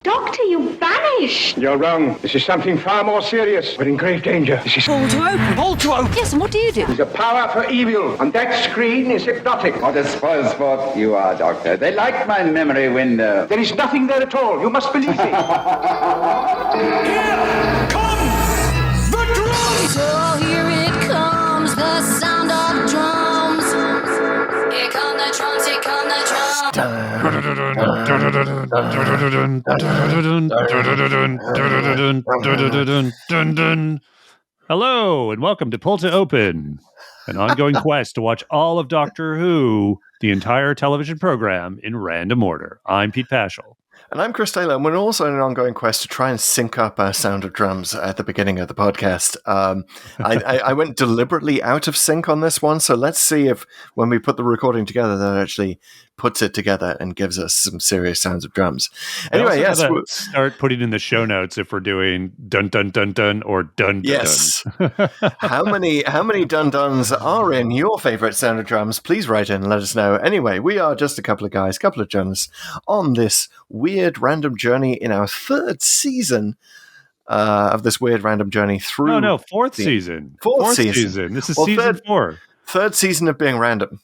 Doctor, you vanished. You're wrong. This is something far more serious. We're in grave danger. This is... Pull to open. Pull to open. Yes, and what do you do? There's a power for evil, and that screen is hypnotic. What a spoil sport you are, Doctor. They like my memory window. There is nothing there at all. You must believe me. Here come the drums! So here it comes, the sound of drums. Here come the drums, here come the drums. Hello, and welcome to Pull to Open, an ongoing quest to watch all of Doctor Who, the entire television program, in random order. I'm Pete Paschal. And I'm Chris Taylor, and we're also in an ongoing quest to try and sync up our sound of drums at the beginning of the podcast. I went deliberately out of sync on this one, so let's see if when we put the recording together, that actually puts it together and gives us some serious sounds of drums. Anyway, yes. Start putting in the show notes if we're doing dun dun dun dun or dun dun yes. dun. How many dun duns are in your favorite sound of drums? Please write in and let us know. Anyway, we are just a couple of guys, couple of journalists on this weird random journey in our third season of this weird random journey through. Fourth season. Fourth season. This is season 4. Third season of being random.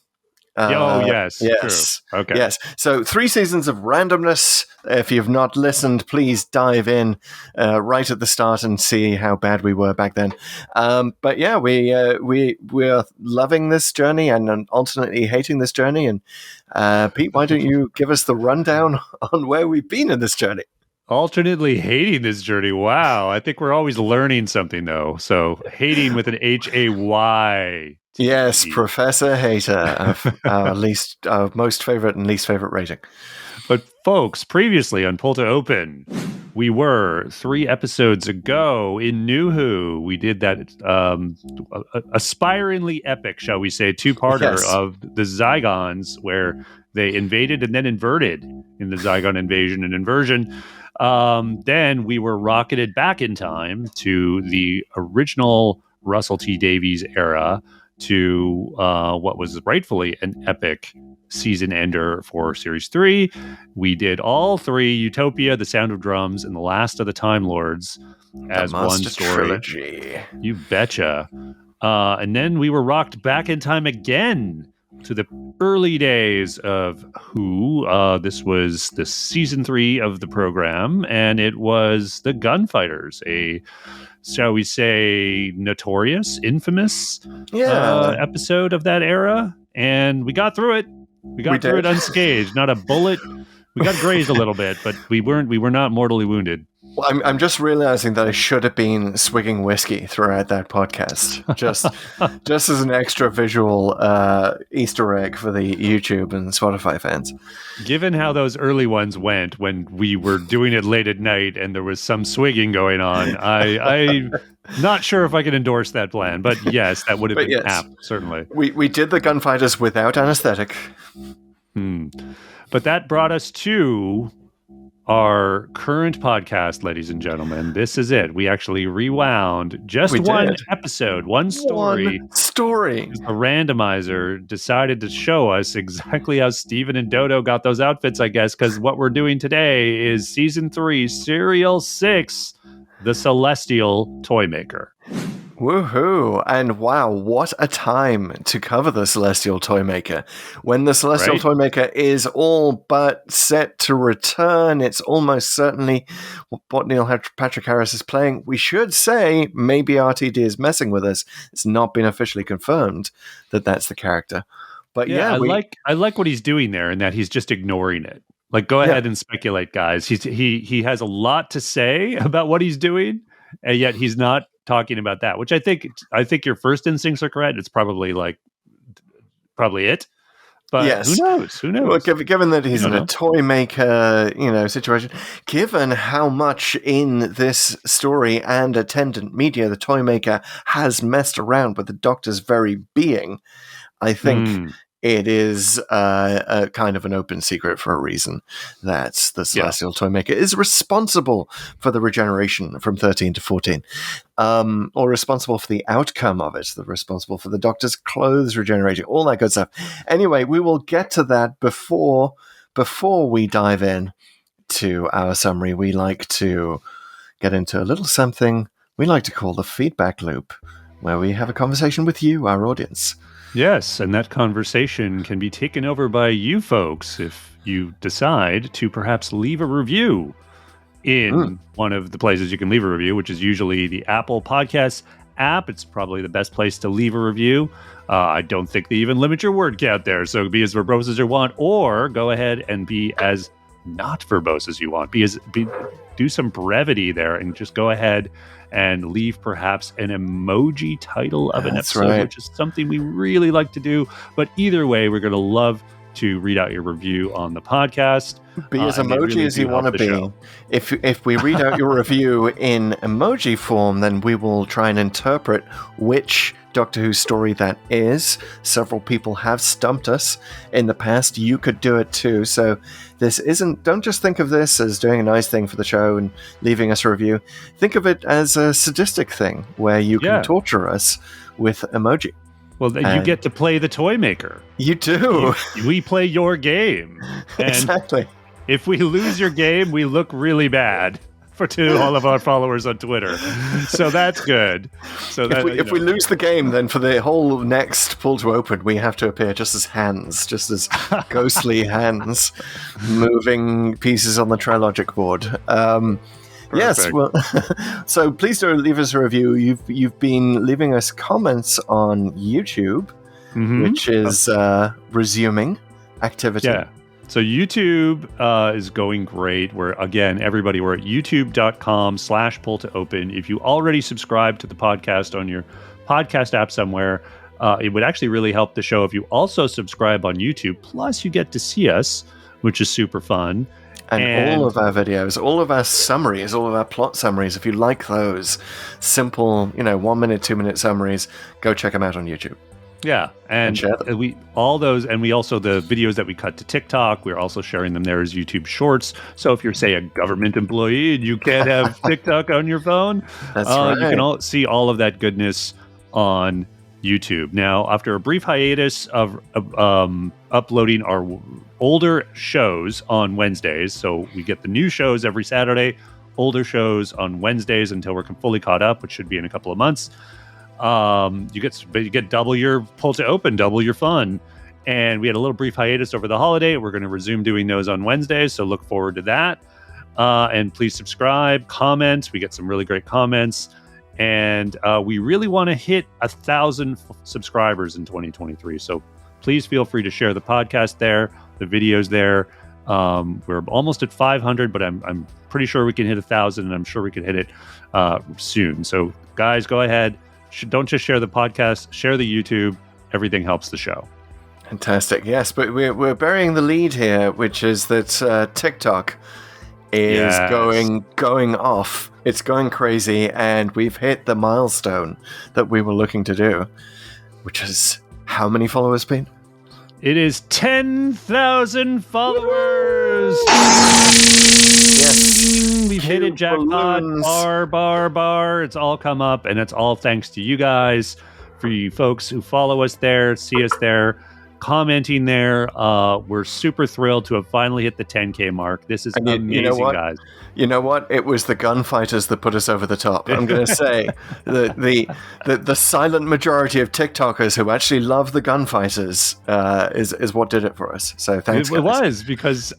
Yes. Yes. True. Okay. Yes. So 3 seasons of randomness. If you've not listened, please dive in right at the start and see how bad we were back then. But yeah, we're loving this journey and alternately hating this journey. And Pete, why don't you give us the rundown on where we've been in this journey? Alternately hating this journey. Wow. I think we're always learning something, though. So hating with an Hay. Yes, Professor Hater, our most favorite and least favorite rating. But folks, previously on Pull to Open, we were 3 episodes ago in New Who. We did that aspiringly epic, shall we say, 2-parter of the Zygons, where they invaded and then inverted in the Zygon invasion and inversion. Then we were rocketed back in time to the original Russell T Davies era, to what was rightfully an epic season ender for Series 3. We did all 3, Utopia, The Sound of Drums, and The Last of the Time Lords, as one story. Trilogy. You betcha. And then we were rocked back in time again to the early days of Who. This was the Season 3 of the program, and it was The Gunfighters, a, shall we say, notorious, infamous episode of that era. And we got through it. We got through it unscathed. Not a bullet. We got grazed a little bit, but we were not mortally wounded. Well, I'm just realizing that I should have been swigging whiskey throughout that podcast, just as an extra visual Easter egg for the YouTube and Spotify fans. Given how those early ones went when we were doing it late at night and there was some swigging going on, I'm not sure if I can endorse that plan. But yes, that would have been apt, certainly. We did the Gunfighters without anesthetic. But that brought us to our current podcast, ladies and gentlemen. This is it. We actually rewound one episode, one story. One story. A randomizer decided to show us exactly how Steven and Dodo got those outfits, I guess, because what we're doing today is Season 3, Serial 6, The Celestial Toymaker. Woohoo! And wow, what a time to cover the Celestial Toymaker. When the Celestial Toymaker is all but set to return, it's almost certainly what Neil Patrick Harris is playing. We should say maybe RTD is messing with us. It's not been officially confirmed that that's the character. But I like what he's doing there, and that he's just ignoring it. Like, go ahead and speculate, guys. He has a lot to say about what he's doing, and yet he's not talking about that, which I think your first instincts are correct. It's probably it, but who knows? Well, given that he's in a toy maker, situation, given how much in this story and attendant media the toy maker has messed around with the Doctor's very being, I think it is a kind of an open secret for a reason that the Celestial Toymaker is responsible for the regeneration from 13 to 14, or responsible for the outcome of it, responsible for the Doctor's clothes regenerating, all that good stuff. Anyway, we will get to that before we dive in to our summary, we like to get into a little something we like to call the feedback loop, where we have a conversation with you, our audience. Yes, and that conversation can be taken over by you folks if you decide to perhaps leave a review in one of the places you can leave a review, which is usually the Apple Podcasts app. It's probably the best place to leave a review. I don't think they even limit your word count there, so be as verbose as you want, or go ahead and be as not verbose as you want. Do some brevity there, and just go ahead and leave perhaps an emoji title of an episode, which is something we really like to do. But either way, we're going to love to read out your review on the podcast. Be as emoji really as you want to be. Show. If we read out your review in emoji form, then we will try and interpret which Doctor Who story that is. Several people have stumped us in the past. You could do it too. So don't just think of this as doing a nice thing for the show and leaving us a review. Think of it as a sadistic thing where you can torture us with emoji. Well, you get to play the Toymaker. You do. We play your game. And exactly. If we lose your game, we look really bad to all of our followers on Twitter. So that's good. So if we lose the game, then for the whole next pull to open, we have to appear just as ghostly hands moving pieces on the Trilogic board. Yes, well, so please do leave us a review. You've been leaving us comments on YouTube, which is resuming activity. Yeah. So YouTube is going great. We're at youtube.com/pull-to-open. If you already subscribe to the podcast on your podcast app somewhere, it would actually really help the show if you also subscribe on YouTube. Plus, you get to see us, which is super fun. And all of our videos, all of our summaries, all of our plot summaries, if you like those simple, 1 minute, 2 minute summaries, go check them out on YouTube. Yeah, and we also the videos that we cut to TikTok, we're also sharing them there as YouTube Shorts. So if you're, say, a government employee and you can't have TikTok on your phone, that's right. You can see all of that goodness on YouTube. Now, after a brief hiatus of uploading our older shows on Wednesdays, so we get the new shows every Saturday, older shows on Wednesdays until we're fully caught up, which should be in a couple of months. You get double your pull to open, double your fun. And we had a little brief hiatus over the holiday. We're going to resume doing those on Wednesdays, so look forward to that. And please subscribe, comment. We get some really great comments. And we really want to hit 1,000 subscribers in 2023. So please feel free to share the podcast there, the videos there. We're almost at 500, but I'm pretty sure we can hit 1,000, and I'm sure we can hit it soon. So guys, go ahead. Don't just share the podcast, share the YouTube. Everything helps the show. Fantastic. Yes, but we're burying the lead here, which is that TikTok is going off. It's going crazy, and we've hit the milestone that we were looking to do, which is how many followers, Pete? It is 10,000 followers. Yes, we've hit it, jackpot. Bar. It's all come up, and it's all thanks to you guys, for you folks who follow us there, see us there, commenting there. We're super thrilled to have finally hit the 10K mark. This is amazing, guys. You know what? It was the gunfighters that put us over the top. I'm going to say the silent majority of TikTokers who actually love the gunfighters is what did it for us. So thanks. It was because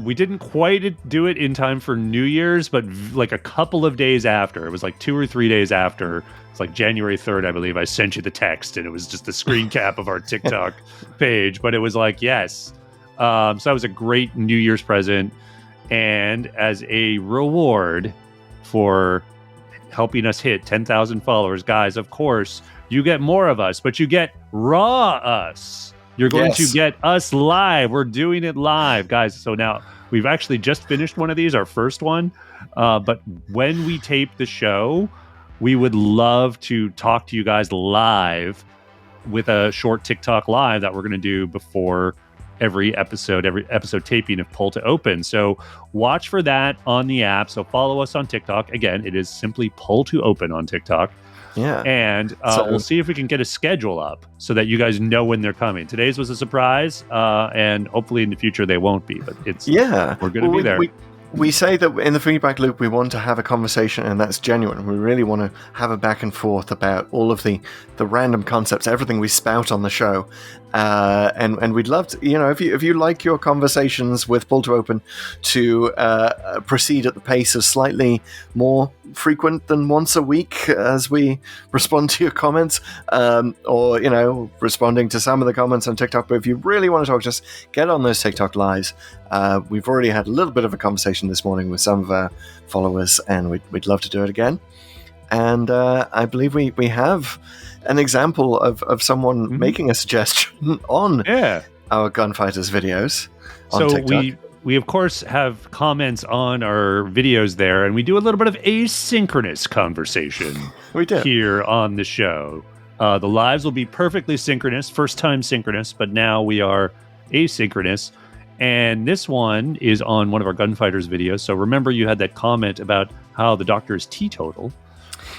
we didn't quite do it in time for New Year's, but like a couple of days after, it was like 2 or 3 days after. It's like January 3rd, I believe. I sent you the text, and it was just a screen cap of our TikTok page. But it was like, yes. So that was a great New Year's present. And as a reward for helping us hit 10,000 followers, guys, of course, you get more of us, but you get raw us. You're going to get us live. We're doing it live, guys. So now we've actually just finished one of these, our first one. But when we tape the show, we would love to talk to you guys live with a short TikTok live that we're going to do before every episode taping of Pull to Open. So watch for that on the app. So follow us on TikTok. Again, it is simply Pull to Open on TikTok. Yeah. And we'll see if we can get a schedule up so that you guys know when they're coming. Today's was a surprise, and hopefully in the future they won't be, but we're going to be there. We say that in the feedback loop we want to have a conversation, and that's genuine. We really want to have a back and forth about all of the random concepts, everything we spout on the show. And we'd love to, if you like your conversations with Pull to Open to proceed at the pace of slightly more frequent than once a week as we respond to your comments, or responding to some of the comments on TikTok. But if you really want to talk, just get on those TikTok lives. We've already had a little bit of a conversation this morning with some of our followers, and we'd love to do it again. And I believe we have an example of someone making a suggestion on our Gunfighters videos on TikTok. We of course have comments on our videos there, and we do a little bit of asynchronous conversation We do. here on the show. The lives will be perfectly synchronous, first time synchronous, but now we are asynchronous. And this one is on one of our Gunfighters videos. So remember, you had that comment about how the Doctor is teetotal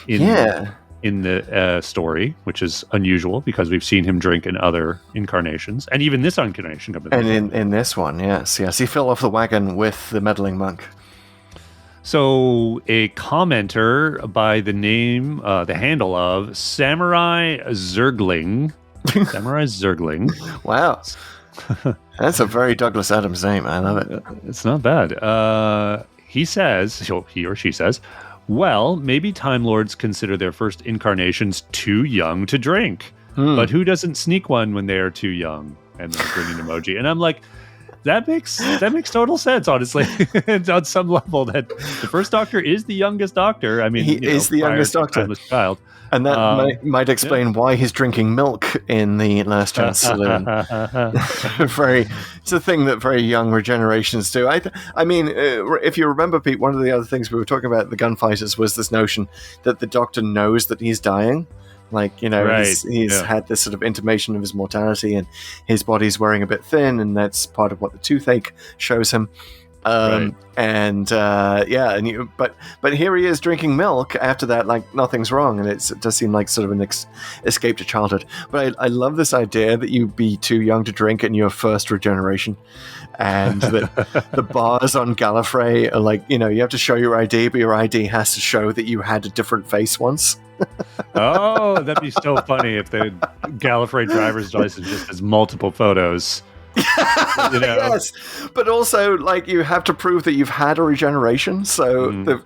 in the story, which is unusual because we've seen him drink in other incarnations, and even this incarnation. And in this one, yes, he fell off the wagon with the meddling monk. So a commenter by the name, the handle of Samurai Zergling. Wow. That's a very Douglas Adams name. I love it. It's not bad. He or she says, well, maybe Time Lords consider their first incarnations too young to drink. But who doesn't sneak one when they are too young? And then a grinning emoji. And I'm like, that makes total sense, honestly. And on some level, that the first Doctor is the youngest Doctor. I mean, he is the youngest Doctor. Timeless child. And that might explain why he's drinking milk in the Last Chance Saloon. It's a thing that very young regenerations do. I mean, if you remember, Pete, one of the other things we were talking about the Gunfighters was this notion that the Doctor knows that he's dying. Like, he's had this sort of intimation of his mortality, and his body's wearing a bit thin, and that's part of what the toothache shows him. But here he is drinking milk after that, like nothing's wrong, and it does seem like sort of an escape to childhood. But I love this idea that you be too young to drink in your first regeneration, and that the bars on Gallifrey are like, you have to show your ID, but your ID has to show that you had a different face once. Oh, that'd be so funny if the Gallifrey driver's license just has multiple photos. Yes, but also, like, you have to prove that you've had a regeneration. So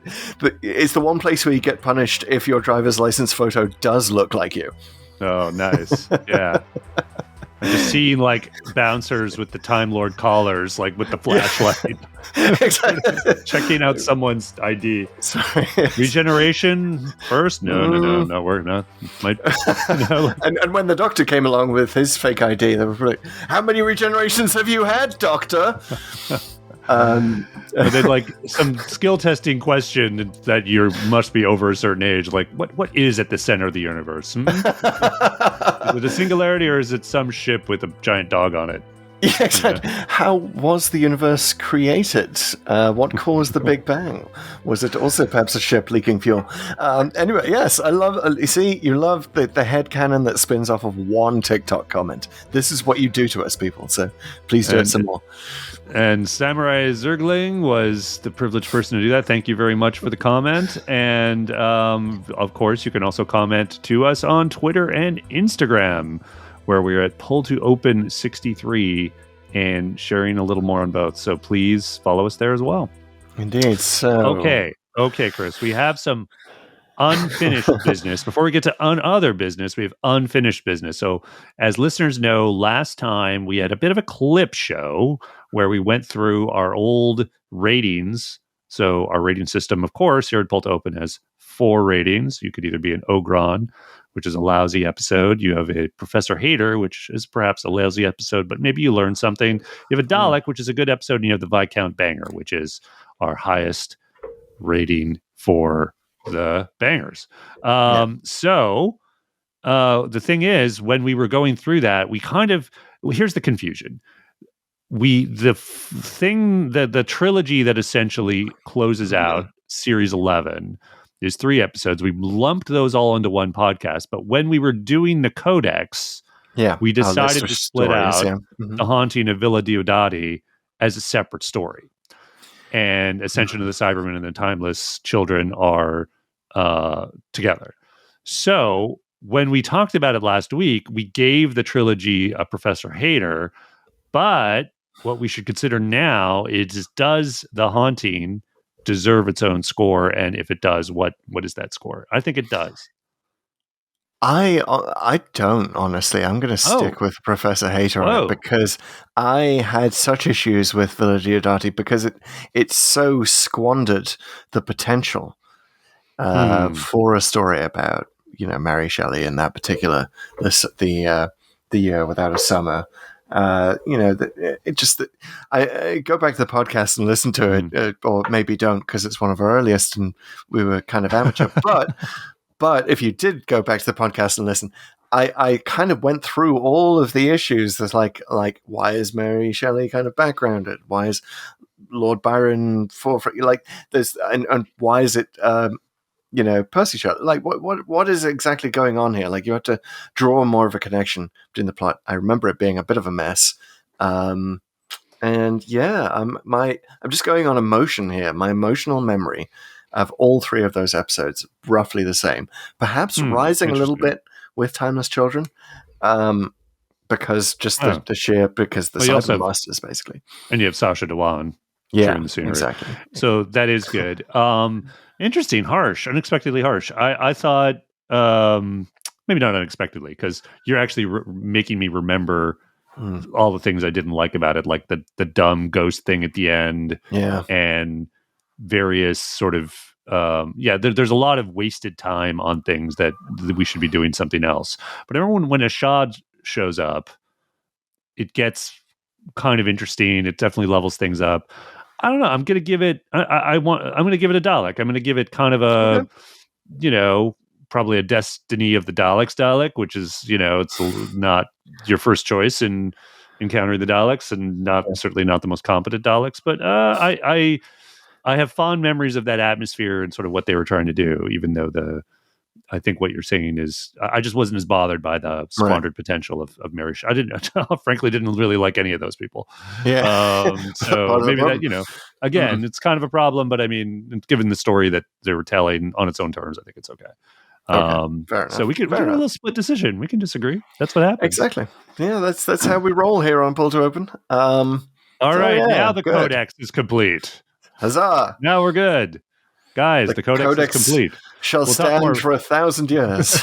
it's the one place where you get punished if your driver's license photo does look like you. Oh, nice. Yeah. I'm just seeing, like, bouncers with the Time Lord collars, like, with the flashlight. Exactly. Checking out someone's ID. Sorry. Regeneration first? No, we're not. And when the Doctor came along with his fake ID, they were like, how many regenerations have you had, Doctor? And then, like, some skill testing question that you must be over a certain age. Like, what is at the center of the universe? Is it a singularity, or is it some ship with a giant dog on it? Yeah, exactly. Yeah. How was the universe created? What caused the Big Bang? Was it also perhaps a ship leaking fuel? Anyway, yes, I love. You love the headcanon that spins off of one TikTok comment. This is what you do to us, people. So please do it some more. And Samurai Zergling was the privileged person to do that. Thank you very much for the comment. And of course, you can also comment to us on Twitter and Instagram, where we're at Pull to Open 63 and sharing a little more on both. So please follow us there as well. Indeed. So Okay, Chris. We have some unfinished business. Before we get to other business, we have unfinished business. So as listeners know, last time we had a bit of a clip show where we went through our old ratings. So our rating system, of course, here at Pull to Open has 4 ratings. You could either be an Ogron, which is a lousy episode. You have a Professor Hater, which is perhaps a lousy episode, but maybe you learn something. You have a Dalek, which is a good episode, and you have the Viscount Banger, which is our highest rating for the bangers. So the thing is, when we were going through that, here's the confusion. The trilogy that essentially closes out series 11 is 3 episodes. We lumped those all into one podcast, but when we were doing the codex, we decided to split out The Haunting of Villa Diodati as a separate story. and Ascension of the Cybermen and the Timeless Children are together. So when we talked about it last week, we gave the trilogy a Professor Hater, but what we should consider now is, does The Haunting deserve its own score? And if it does, what is that score? I think it does. I don't, honestly. I'm going to stick with Professor Hater on it because I had such issues with Villa Diodati because it so squandered the potential for a story about, Mary Shelley and that particular the Year Without a Summer. It just that I go back to the podcast and listen to it, or maybe don't because it's one of our earliest and we were kind of amateur. But if you did go back to the podcast and listen, I kind of went through all of the issues. There's like why is Mary Shelley kind of backgrounded? Why is Lord Byron like there's and why is it Percy Shelley? Like what is exactly going on here? Like you have to draw more of a connection between the plot. I remember it being a bit of a mess. And yeah, I'm just going on emotion here. My emotional memory of all three of those episodes roughly the same, perhaps rising a little bit with Timeless Children, because just the sheer because the Cyber Masters basically, and you have Sacha Dhawan, yeah, the scenery. Exactly. So that is good. Interesting, harsh, unexpectedly harsh. I thought maybe not unexpectedly because you're actually making me remember all the things I didn't like about it, like the dumb ghost thing at the end, and various sort of there's a lot of wasted time on things that we should be doing something else. But everyone, when Ashad shows up, it gets kind of interesting. It definitely levels things up. I don't know. I'm gonna give it. I'm gonna give it a Dalek. I'm gonna give it kind of a, probably a Destiny of the Dalek, which is it's not your first choice in encountering the Daleks, and certainly not the most competent Daleks. But I have fond memories of that atmosphere and sort of what they were trying to do, even though I think what you're saying is I just wasn't as bothered by the squandered potential of Mary. I frankly didn't really like any of those people. Yeah. So maybe that, again, it's kind of a problem, but I mean, given the story that they were telling on its own terms, I think it's okay. Fair enough. So we can do a little split decision. We can disagree. That's what happens. Exactly. Yeah, that's how we roll here on Pull to Open. All right, now the codex is complete. Huzzah! Now we're good. Guys, the codex is complete. Shall stand for 1,000 years.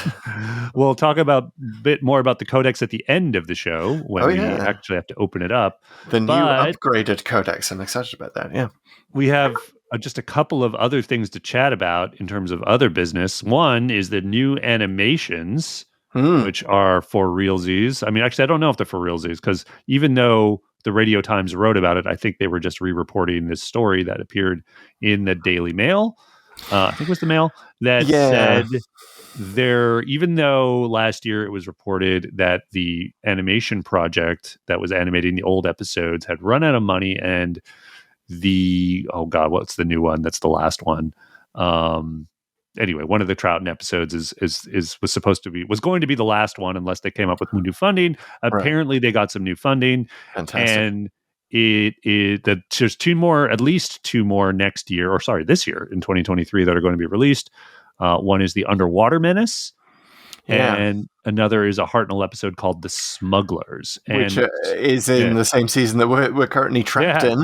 We'll talk a bit more about the codex at the end of the show when we actually have to open it up. The new upgraded codex. I'm excited about that. Yeah. We have just a couple of other things to chat about in terms of other business. One is the new animations, which are for realsies. I mean, actually, I don't know if they're for realsies because even though the Radio Times wrote about it, I think they were just re-reporting this story that appeared in the Daily Mail. I think it was the Mail that said even though last year it was reported that the animation project that was animating the old episodes had run out of money, and what's the new one? That's the last one. Anyway, one of the Troughton episodes was going to be the last one unless they came up with new funding. Apparently, they got some new funding. Fantastic. And there's at least two more next year, this year in 2023 that are going to be released. One is the Underwater Menace, and another is a Hartnell episode called The Smugglers, which is in the same season that we're currently trapped in.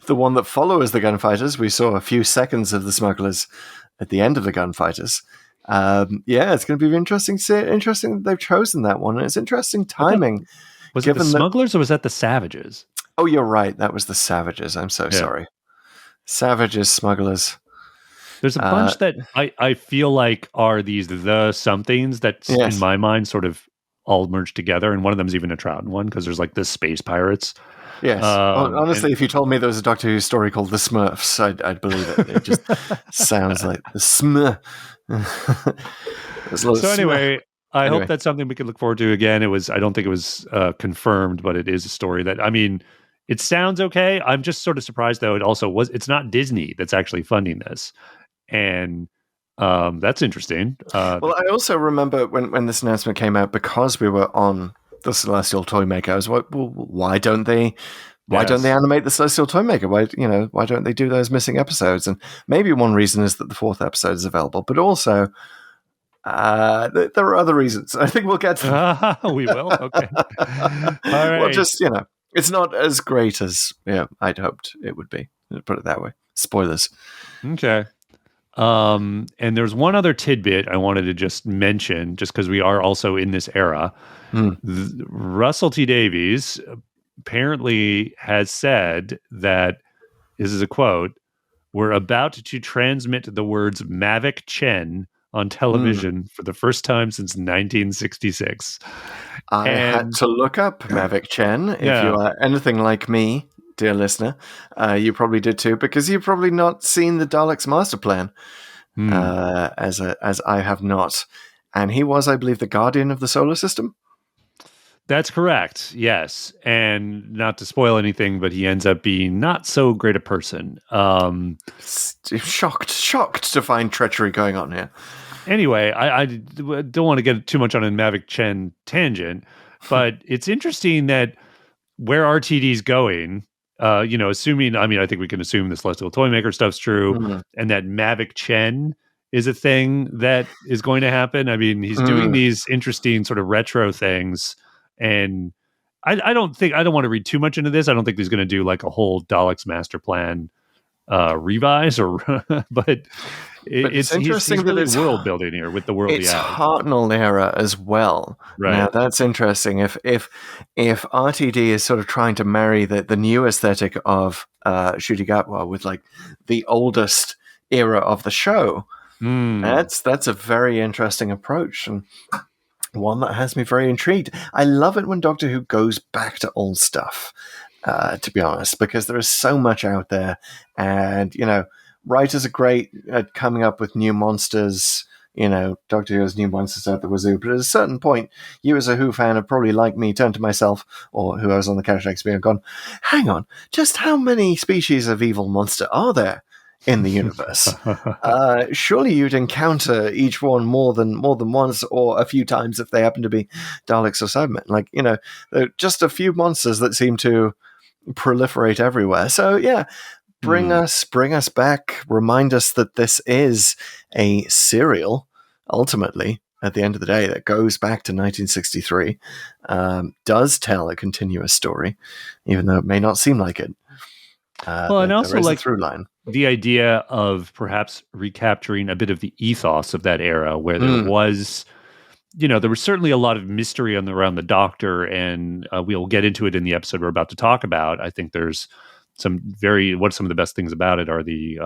The one that follows the Gunfighters. We saw a few seconds of the Smugglers at the end of the Gunfighters. It's going to be interesting that they've chosen that one, and it's interesting timing. Was it the Smugglers or was that the Savages? Oh, you're right. That was the Savages. I'm so sorry. Savages, Smugglers. There's a bunch that I feel like are the somethings that in my mind sort of all merged together, and one of them is even a Troughton one because there's like the space pirates. Yes. Honestly, if you told me there was a Doctor Who story called The Smurfs, I'd believe it. It just sounds like the Smurf. So anyway, I hope that's something we can look forward to again. I don't think it was confirmed, but it is a story that, I mean, it sounds okay. I'm just sort of surprised though. It's not Disney that's actually funding this. And that's interesting. Well, I also remember when this announcement came out, because we were on the Celestial Toymaker, I was like, well, why don't they Why don't they Yes. animate the Celestial Toymaker? Why don't they do those missing episodes? And maybe one reason is that the 4th episode is available, but also there are other reasons. I think we'll get to them. We will. Okay. All right. Well, just it's not as great as I'd hoped it would be. Put it that way. Spoilers. Okay. And there's one other tidbit I wanted to just mention, just because we are also in this era. Russell T Davies apparently has said that, this is a quote, "We're about to transmit the words Mavic Chen on television for the first time since 1966. I had to look up Mavic Chen. If you are anything like me, dear listener, you probably did too, because you've probably not seen the Daleks' master plan, as I have not. And he was, I believe, the guardian of the solar system. That's correct. Yes. And not to spoil anything, but he ends up being not so great a person. Shocked to find treachery going on here. Anyway, I don't want to get too much on a Mavic Chen tangent, but it's interesting that where RTD's going, assuming, I think we can assume the Celestial Toymaker stuff's true, and that Mavic Chen is a thing that is going to happen. I mean, he's doing these interesting sort of retro things, and I don't want to read too much into this. I don't think he's going to do like a whole Daleks master plan revise, but it's interesting that it's world building here with the world. It's Hartnell era as well. Right. Now that's interesting. If RTD is sort of trying to marry the new aesthetic of Ncuti Gatwa with like the oldest era of the show, that's a very interesting approach, and one that has me very intrigued. I love it when Doctor Who goes back to old stuff. To be honest, because there is so much out there, and writers are great at coming up with new monsters. Doctor Who has new monsters out the wazoo, but at a certain point, you as a Who fan have probably, like me, turned to myself or who I was on the couch next to me and gone, "Hang on, just how many species of evil monster are there in the universe? Surely you'd encounter each one more than once or a few times if they happen to be Daleks or Cybermen. Like there are just a few monsters that seem to proliferate everywhere. So yeah, bring us back. Remind us that this is a serial, ultimately, at the end of the day, that goes back to 1963, does tell a continuous story, even though it may not seem like it. And also like through line. The idea of perhaps recapturing a bit of the ethos of that era, where there was, there was certainly a lot of mystery around the Doctor, and we'll get into it in the episode we're about to talk about. I think there's some of the best things about it are the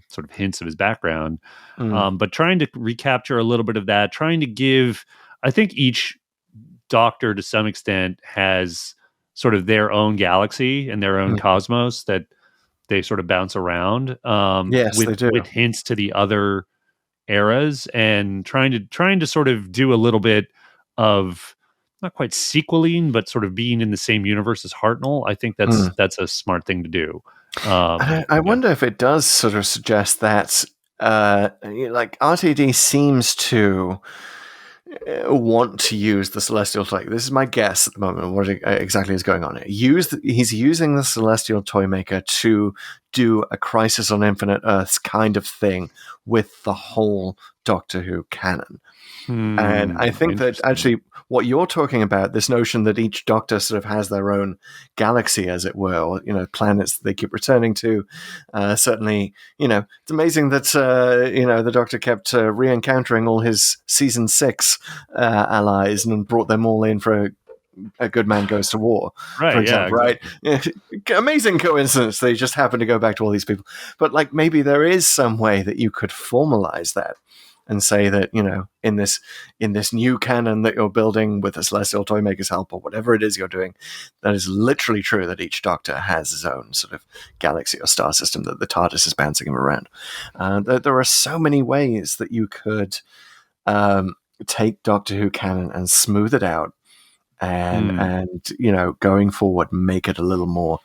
sort of hints of his background, but trying to recapture a little bit of that, trying to give, I think each Doctor to some extent has sort of their own galaxy and their own cosmos that they sort of bounce around yes, they do. With hints to the other eras, and trying to sort of do a little bit of not quite sequeling, but sort of being in the same universe as Hartnell. I think that's a smart thing to do. I wonder if it does sort of suggest that like RTD seems to want to use the Celestial Toymaker. This is my guess at the moment. What exactly is going on here? He's using the Celestial Toymaker to do a Crisis on Infinite Earths kind of thing with the whole Doctor Who canon. And I think that actually what you're talking about, this notion that each Doctor sort of has their own galaxy, as it were, or, planets that they keep returning to. Certainly, it's amazing that, the Doctor kept re-encountering all his season 6 allies and brought them all in for a good man goes to war, right? For example, yeah, exactly. Right? Amazing coincidence. They just happen to go back to all these people. But like maybe there is some way that you could formalize that and say that, in this new canon that you're building with the Celestial Toymaker's help or whatever it is you're doing, that is literally true that each Doctor has his own sort of galaxy or star system that the TARDIS is bouncing him around. There are so many ways that you could take Doctor Who canon and smooth it out and going forward, make it a little more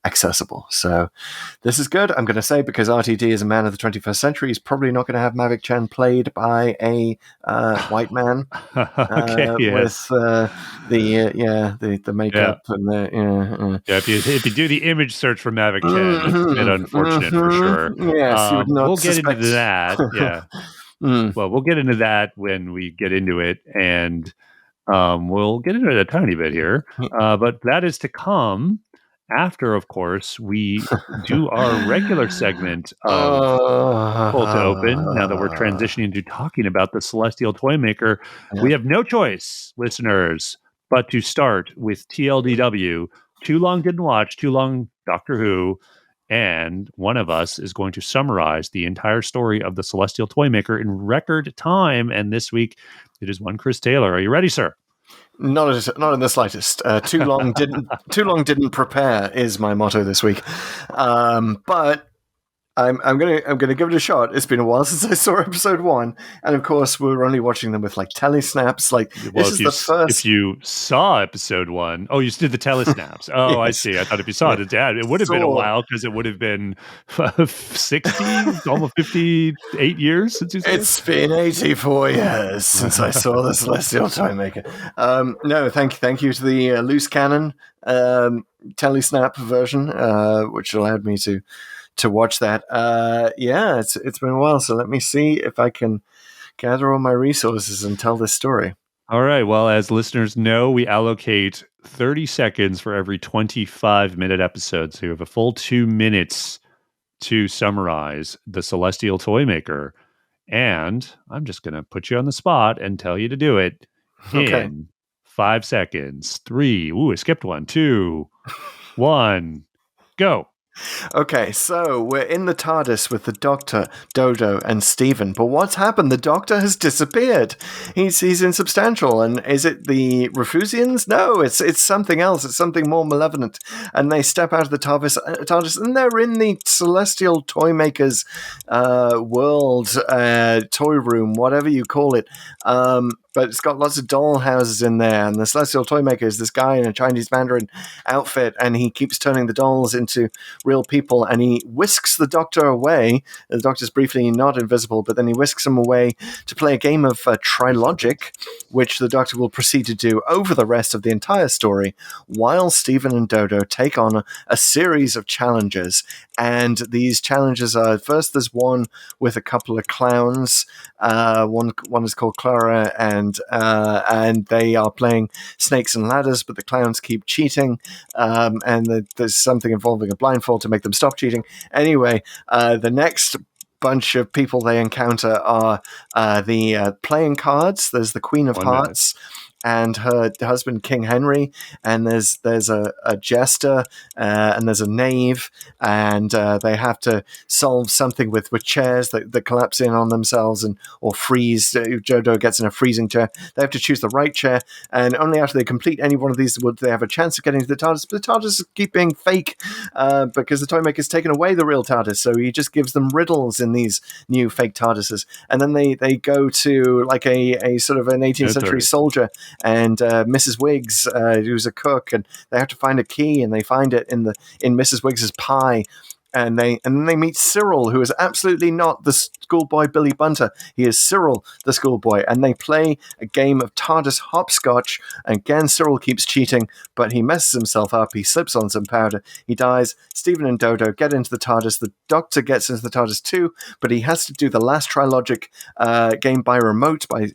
accessible. So this is good. I'm going to say, because RTD is a man of the 21st century, he's probably not going to have Mavic Chan played by a white man with the makeup and the If you do the image search for Mavic Chan, it's a bit unfortunate for sure. Yes, you would not. We'll get into that. Yeah. Well, we'll get into that when we get into it, and we'll get into it a tiny bit here. But that is to come after, of course, we do our regular segment of Pull to Open. Now that we're transitioning to talking about the Celestial Toymaker, we have no choice, listeners, but to start with TLDW. Too long didn't watch, too long Doctor Who. And one of us is going to summarize the entire story of the Celestial Toymaker in record time. And this week, it is one Chris Taylor. Are you ready, sir? Not in the slightest. Too long didn't prepare is my motto this week. But I'm gonna give it a shot. It's been a while since I saw episode 1, and of course we're only watching them with like telesnaps. Like, this is the first. If you saw episode 1, oh, you did the telesnaps. Oh, yes. I see. I thought if you saw it, it would have been a while, because it would have been 60, almost 58 years since you saw it. It's been 84 years since I saw the Celestial Toymaker. No, thank you to the loose cannon telesnap version, which allowed me to watch that. It's been a while, so let me see if I can gather all my resources and tell this story. All right. Well, as listeners know, we allocate 30 seconds for every 25-minute episode. So you have a full 2 minutes to summarize the Celestial Toymaker. And I'm just going to put you on the spot and tell you to do it in 5 seconds. 3. Ooh, I skipped 1. 2. 1. Go. Okay, so we're in the TARDIS with the Doctor, Dodo, and Stephen. But what's happened? The Doctor has disappeared. He's insubstantial. And is it the Refusians? No, it's something else. It's something more malevolent. And they step out of the TARDIS, and they're in the Celestial Toymaker's world, toy room, whatever you call it. But it's got lots of doll houses in there, and the Celestial Toymaker is this guy in a Chinese Mandarin outfit, and he keeps turning the dolls into real people, and he whisks the Doctor away. The Doctor's briefly not invisible, but then he whisks him away to play a game of Trilogic, which the Doctor will proceed to do over the rest of the entire story, while Stephen and Dodo take on a series of challenges. And these challenges are, first there's one with a couple of clowns. One is called Clara, and they are playing snakes and ladders, but the clowns keep cheating, and there's something involving a blindfold to make them stop cheating. Anyway, the next bunch of people they encounter are the playing cards. There's the Queen of Hearts and her husband King Henry, and there's a jester, and there's a knave, and they have to solve something with chairs that collapse in on themselves or freeze. Jodo gets in a freezing chair. They have to choose the right chair, and only after they complete any one of these would they have a chance of getting to the TARDIS. But the TARDIS keep being fake because the Toymaker's taken away the real TARDIS, so he just gives them riddles in these new fake TARDISes, and then they go to like a sort of an 18th century soldier and Mrs. Wiggs, who's a cook, and they have to find a key, and they find it in Mrs. Wiggs's pie. And then they meet Cyril, who is absolutely not the schoolboy Billy Bunter. He is Cyril, the schoolboy, and they play a game of TARDIS hopscotch. Again, Cyril keeps cheating, but he messes himself up. He slips on some powder. He dies. Stephen and Dodo get into the TARDIS. The Doctor gets into the TARDIS too, but he has to do the last Trilogic game by remote by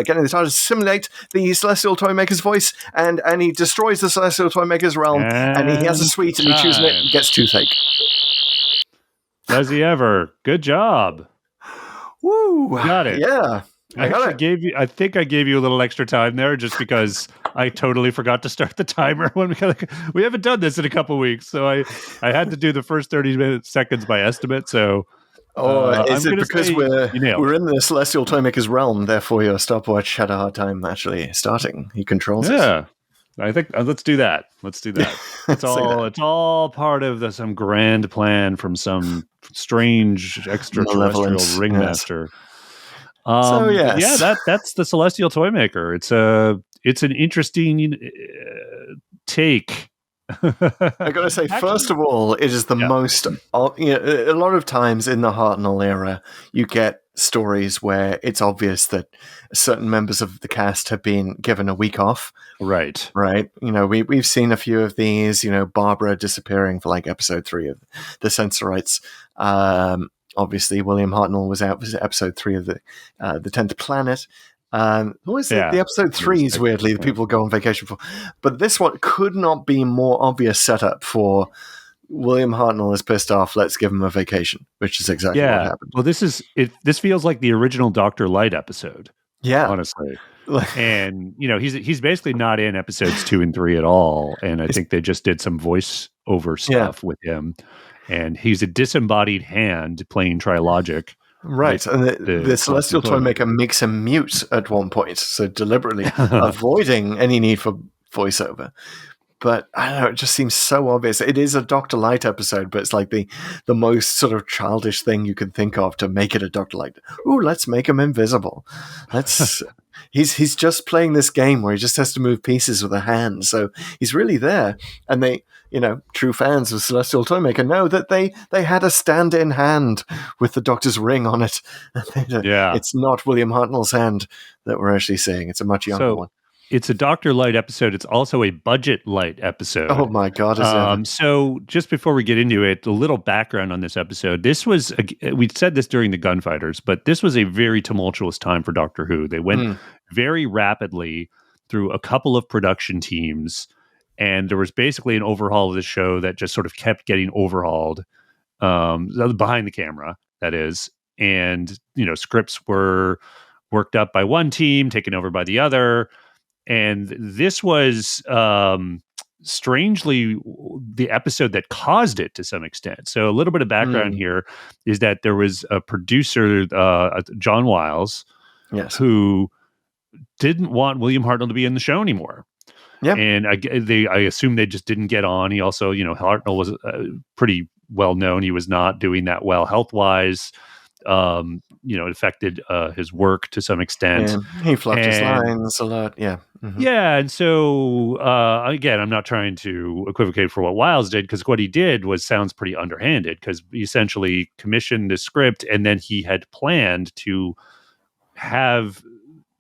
getting the TARDIS to simulate the Celestial Toymaker's voice, and he destroys the Celestial Toymaker's realm, and he has a sweet, and he chooses it and gets toothache. Does he ever? Good job. Woo! Got it. Yeah. I think I gave you a little extra time there just because I totally forgot to start the timer when we haven't done this in a couple weeks. So I had to do the first 30 seconds by estimate. So is it because we're in the Celestial Toymaker's realm, therefore your stopwatch had a hard time actually starting? He controls it. Yeah. I think let's do that. It's all part of some grand plan from some strange extraterrestrial ringmaster. Yes. That's the Celestial Toymaker. It's an interesting take I gotta say, first of all, it is the most. A lot of times in the Hartnell era, you get stories where it's obvious that certain members of the cast have been given a week off. Right. Right. We've seen a few of these. Barbara disappearing for like episode 3 of the Sensorites. Obviously, William Hartnell was out for episode 3 of the 10th Planet. Always the episode 3s, weirdly, the people go on vacation for. But this one could not be more obvious setup for William Hartnell is pissed off, let's give him a vacation, which is exactly what happened. Well, this feels like the original Dr. Light episode. Yeah. Honestly. And, he's basically not in episodes 2 and 3 at all. And I think they just did some voice over stuff with him. And he's a disembodied hand playing Trilogic. Right, and the Celestial Toymaker makes him mute at one point, so deliberately avoiding any need for voiceover. But I don't know, it just seems so obvious. It is a Dr. Light episode, but it's like the most sort of childish thing you can think of to make it a Dr. Light. Ooh, let's make him invisible. He's just playing this game where he just has to move pieces with a hand, so he's really there. And they, true fans of Celestial Toymaker know that they had a stand-in hand with the Doctor's ring on it. It's not William Hartnell's hand that we're actually seeing. It's a much younger one. It's a Dr. Light episode. It's also a budget Light episode. Oh my God! So just before we get into it, a little background on this episode. This was, we said this during the Gunfighters, but this was a very tumultuous time for Doctor Who. They went very rapidly through a couple of production teams, and there was basically an overhaul of the show that just sort of kept getting overhauled behind the camera, that is. And, scripts were worked up by one team, taken over by the other. And this was strangely the episode that caused it to some extent. So a little bit of background here is that there was a producer, John Wiles, who didn't want William Hartnell to be in the show anymore. Yeah, and I assume they just didn't get on. He also, Hartnell was pretty well known. He was not doing that well health-wise. It affected his work to some extent. Yeah, he fluffed his lines a lot. Yeah. Mm-hmm. Yeah. And so, again, I'm not trying to equivocate for what Wiles did, because what he did sounds pretty underhanded, because he essentially commissioned the script and then he had planned to have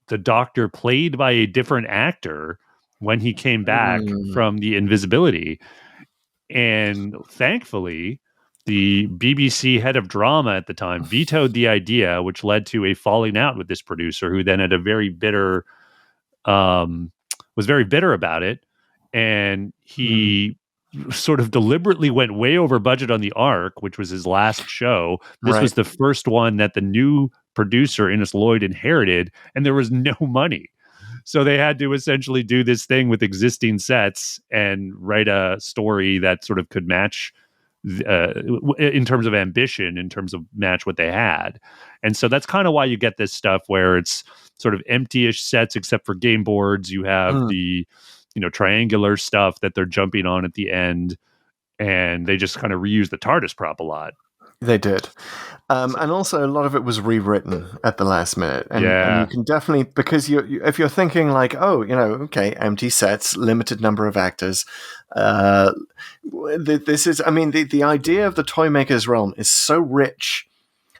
the Doctor played by a different actor when he came back from the invisibility. And thankfully, the BBC head of drama at the time vetoed the idea, which led to a falling out with this producer, who then had a very bitter, was very bitter about it. And he sort of deliberately went way over budget on the Ark, which was his last show. This was the first one that the new producer, Innes Lloyd, inherited, and there was no money. So they had to essentially do this thing with existing sets and write a story that sort of could match in terms of ambition, in terms of match what they had. And so that's kind of why you get this stuff where it's sort of empty-ish sets except for game boards. You have the triangular stuff that they're jumping on at the end, and they just kind of reuse the TARDIS prop a lot. They did. And also a lot of it was rewritten at the last minute. And you can definitely, because if you're thinking like, okay, empty sets, limited number of actors. This is, the idea of the Toymaker's realm is so rich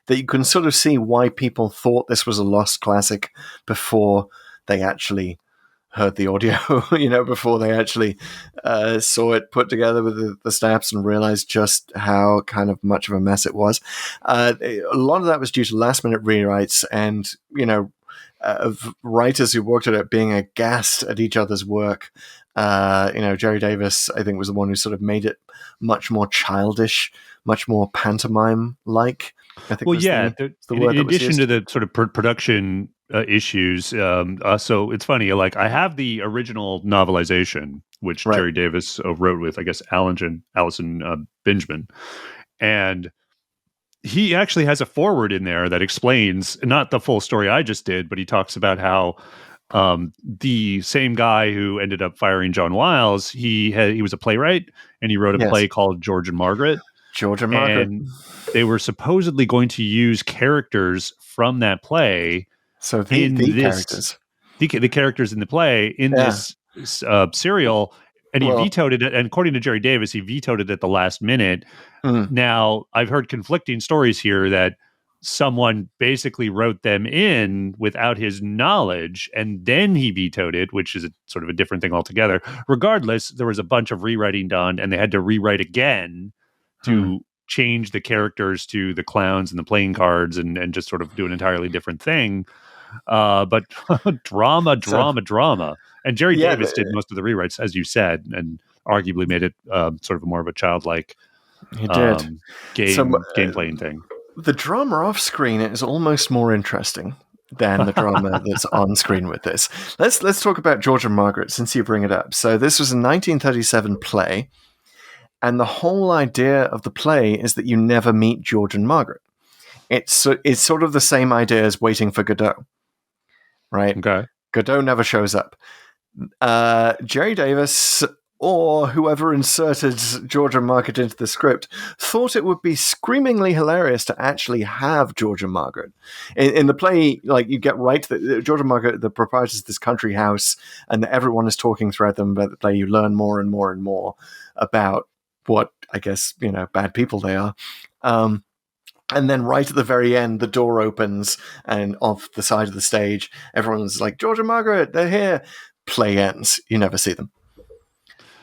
that you can sort of see why people thought this was a lost classic before they actually heard the audio, before they actually saw it put together with the snaps and realized just how kind of much of a mess it was. A lot of that was due to last minute rewrites and, of writers who worked at it being aghast at each other's work. Jerry Davis, I think, was the one who sort of made it much more childish, much more pantomime-like. I think. Well, the word in addition to the sort of production issues, so it's funny. Like, I have the original novelization, which Jerry Davis wrote with, I guess, Allison Bingeman, and he actually has a foreword in there that explains not the full story I just did, but he talks about how the same guy who ended up firing John Wiles, he was a playwright, and he wrote a play called George and Margaret. And they were supposedly going to use characters from that play. So the characters in the play in this serial, And he vetoed it. And according to Jerry Davis, he vetoed it at the last minute. Now, I've heard conflicting stories here that someone basically wrote them in without his knowledge, and then he vetoed it, which is sort of a different thing altogether. Regardless, there was a bunch of rewriting done, and they had to rewrite again to change the characters to the clowns and the playing cards and just sort of do an entirely different thing. But drama. And Jerry Davis did most of the rewrites, as you said, and arguably made it sort of more of a childlike game playing thing. The drama off screen is almost more interesting than the drama that's on screen with this. Let's talk about George and Margaret since you bring it up. So this was a 1937 play, and the whole idea of the play is that you never meet George and Margaret. It's sort of the same idea as Waiting for Godot, right? Okay. Godot never shows up. Jerry Davis, or whoever inserted George and Margaret into the script, thought it would be screamingly hilarious to actually have George and Margaret. In the play, like, you get right to George and Margaret, the proprietors of this country house, and everyone is talking throughout them about the play. You learn more and more and more about what, I guess, bad people they are. And then right at the very end, the door opens, and off the side of the stage, everyone's like, George and Margaret, they're here. Play ends. You never see them.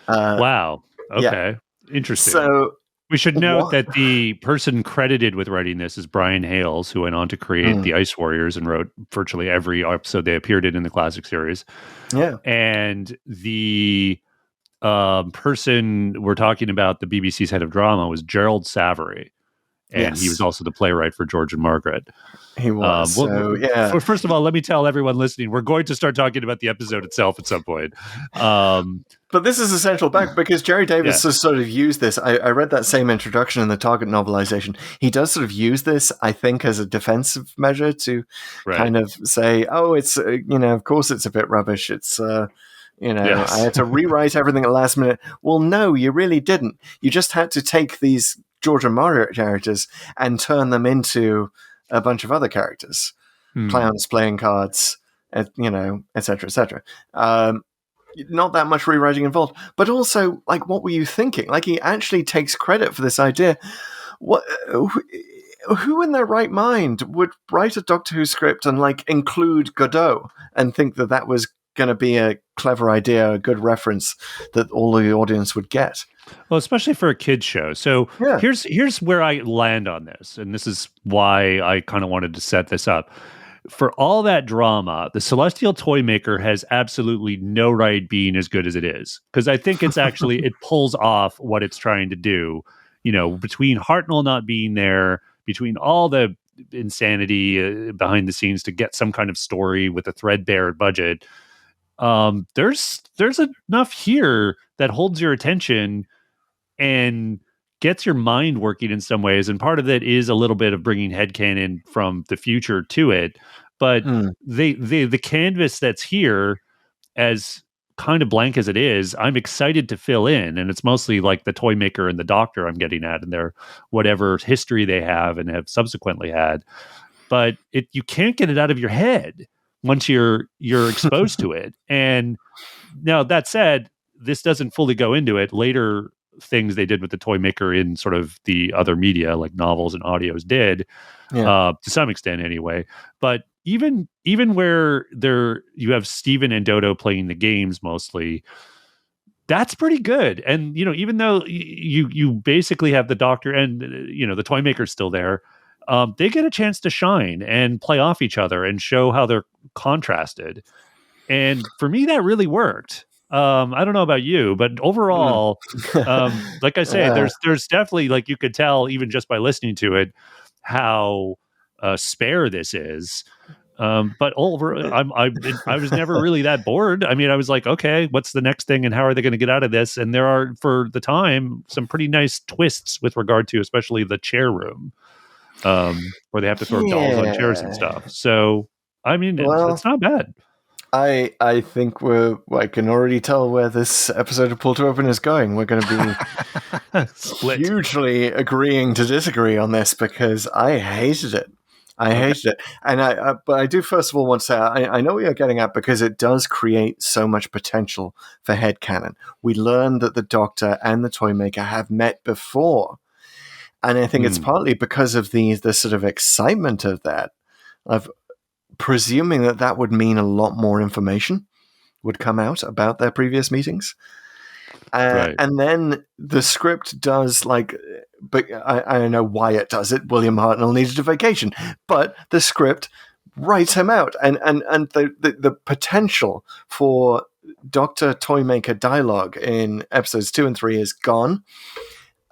Wow. Okay. Yeah. Interesting. So we should note that the person credited with writing this is Brian Hales, who went on to create the Ice Warriors and wrote virtually every episode they appeared in the classic series. Yeah. And the person we're talking about, the BBC's head of drama, was Gerald Savary. And he was also the playwright for George and Margaret. He was. First of all, let me tell everyone listening, we're going to start talking about the episode itself at some point. But this is essential back because Jerry Davis has sort of used this. I read that same introduction in the Target novelization. He does sort of use this, I think, as a defensive measure to kind of say, oh, it's, of course it's a bit rubbish. It's, I had to rewrite everything at the last minute. Well, no, you really didn't. You just had to take these George and Margaret characters and turn them into a bunch of other characters, clowns playing cards, et cetera, et cetera. Not that much rewriting involved, but also, like, what were you thinking? Like, he actually takes credit for this idea. Who in their right mind would write a Doctor Who script and, like, include Godot and think that that was going to be a clever idea, a good reference that all the audience would get? Well, especially for a kid's show. So here's where I land on this, and this is why I kind of wanted to set this up. For all that drama, the Celestial Toymaker has absolutely no right being as good as it is, because I think it's actually it pulls off what it's trying to do. Between Hartnell not being there, between all the insanity behind the scenes to get some kind of story with a threadbare budget, there's enough here that holds your attention and gets your mind working in some ways. And part of it is a little bit of bringing headcanon from the future to it. But the canvas that's here, as kind of blank as it is, I'm excited to fill in. And it's mostly like the Toymaker and the Doctor I'm getting at, and their whatever history they have and have subsequently had. But you can't get it out of your head once you're exposed to it. And now, that said, this doesn't fully go into it. Later things they did with the Toymaker in sort of the other media, like novels and audios, did to some extent anyway. But even where you have Steven and Dodo playing the games mostly, that's pretty good. And even though you basically have the Doctor and the Toymaker's still there, they get a chance to shine and play off each other and show how they're contrasted. And for me, that really worked. I don't know about you, but overall, like I say, there's definitely, like, you could tell even just by listening to it how spare this is. But I was never really that bored. I mean, I was like, okay, what's the next thing, and how are they going to get out of this? And there are, for the time, some pretty nice twists with regard to especially the chair room, where they have to throw dolls on chairs and stuff. So, I mean, it's not bad. I think I can already tell where this episode of Pull to Open is going. We're going to be hugely agreeing to disagree on this, because I hated it. I hated it. And but I do first of all want to say, I know what you're getting at because it does create so much potential for headcanon. We learn that the Doctor and the Toymaker have met before. And I think it's partly because of the sort of excitement of that, of presuming that would mean a lot more information would come out about their previous meetings. Right. And then the script does but I don't know why it does it. William Hartnell needed a vacation, but the script writes him out, and the potential for Dr. Toymaker dialogue in episodes 2 and 3 is gone.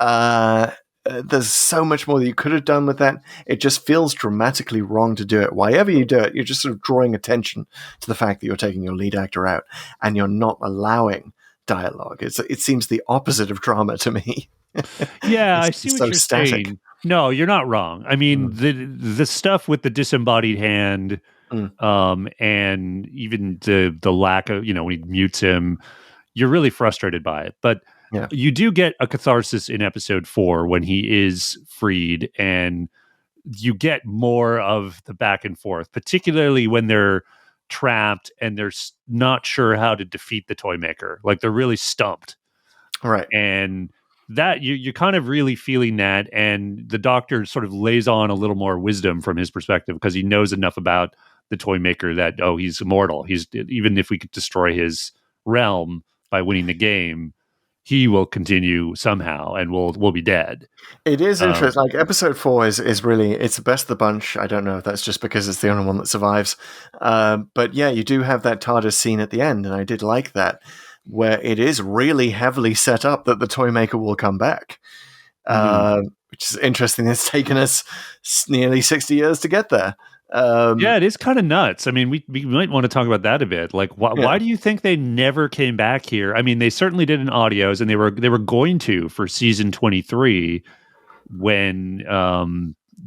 There's so much more that you could have done with that. It just feels dramatically wrong to do it. Whenever you do it, you're just sort of drawing attention to the fact that you're taking your lead actor out and you're not allowing dialogue. It seems the opposite of drama to me. Yeah, I see what so you're static. saying. No, you're not wrong. I mean, the stuff with the disembodied hand, and even the lack of, when he mutes him, you're really frustrated by it. But you do get a catharsis in episode 4 when he is freed, and you get more of the back and forth, particularly when they're trapped and they're not sure how to defeat the Toymaker. Like, they're really stumped. Right. And that you're kind of really feeling that, and the Doctor sort of lays on a little more wisdom from his perspective because he knows enough about the Toymaker that, he's immortal. Even if we could destroy his realm by winning the game, he will continue somehow, and we'll be dead. It is interesting. Like, episode 4 is really, it's the best of the bunch. I don't know if that's just because it's the only one that survives. But yeah, you do have that TARDIS scene at the end, and I did like that, where it is really heavily set up that the Toymaker will come back. Which is interesting. It's taken us nearly 60 years to get there. Yeah, it is kind of nuts. I mean, we might want to talk about that a bit. Like, why do you think they never came back here? I mean, they certainly did in audios, and they were going to for season 23 when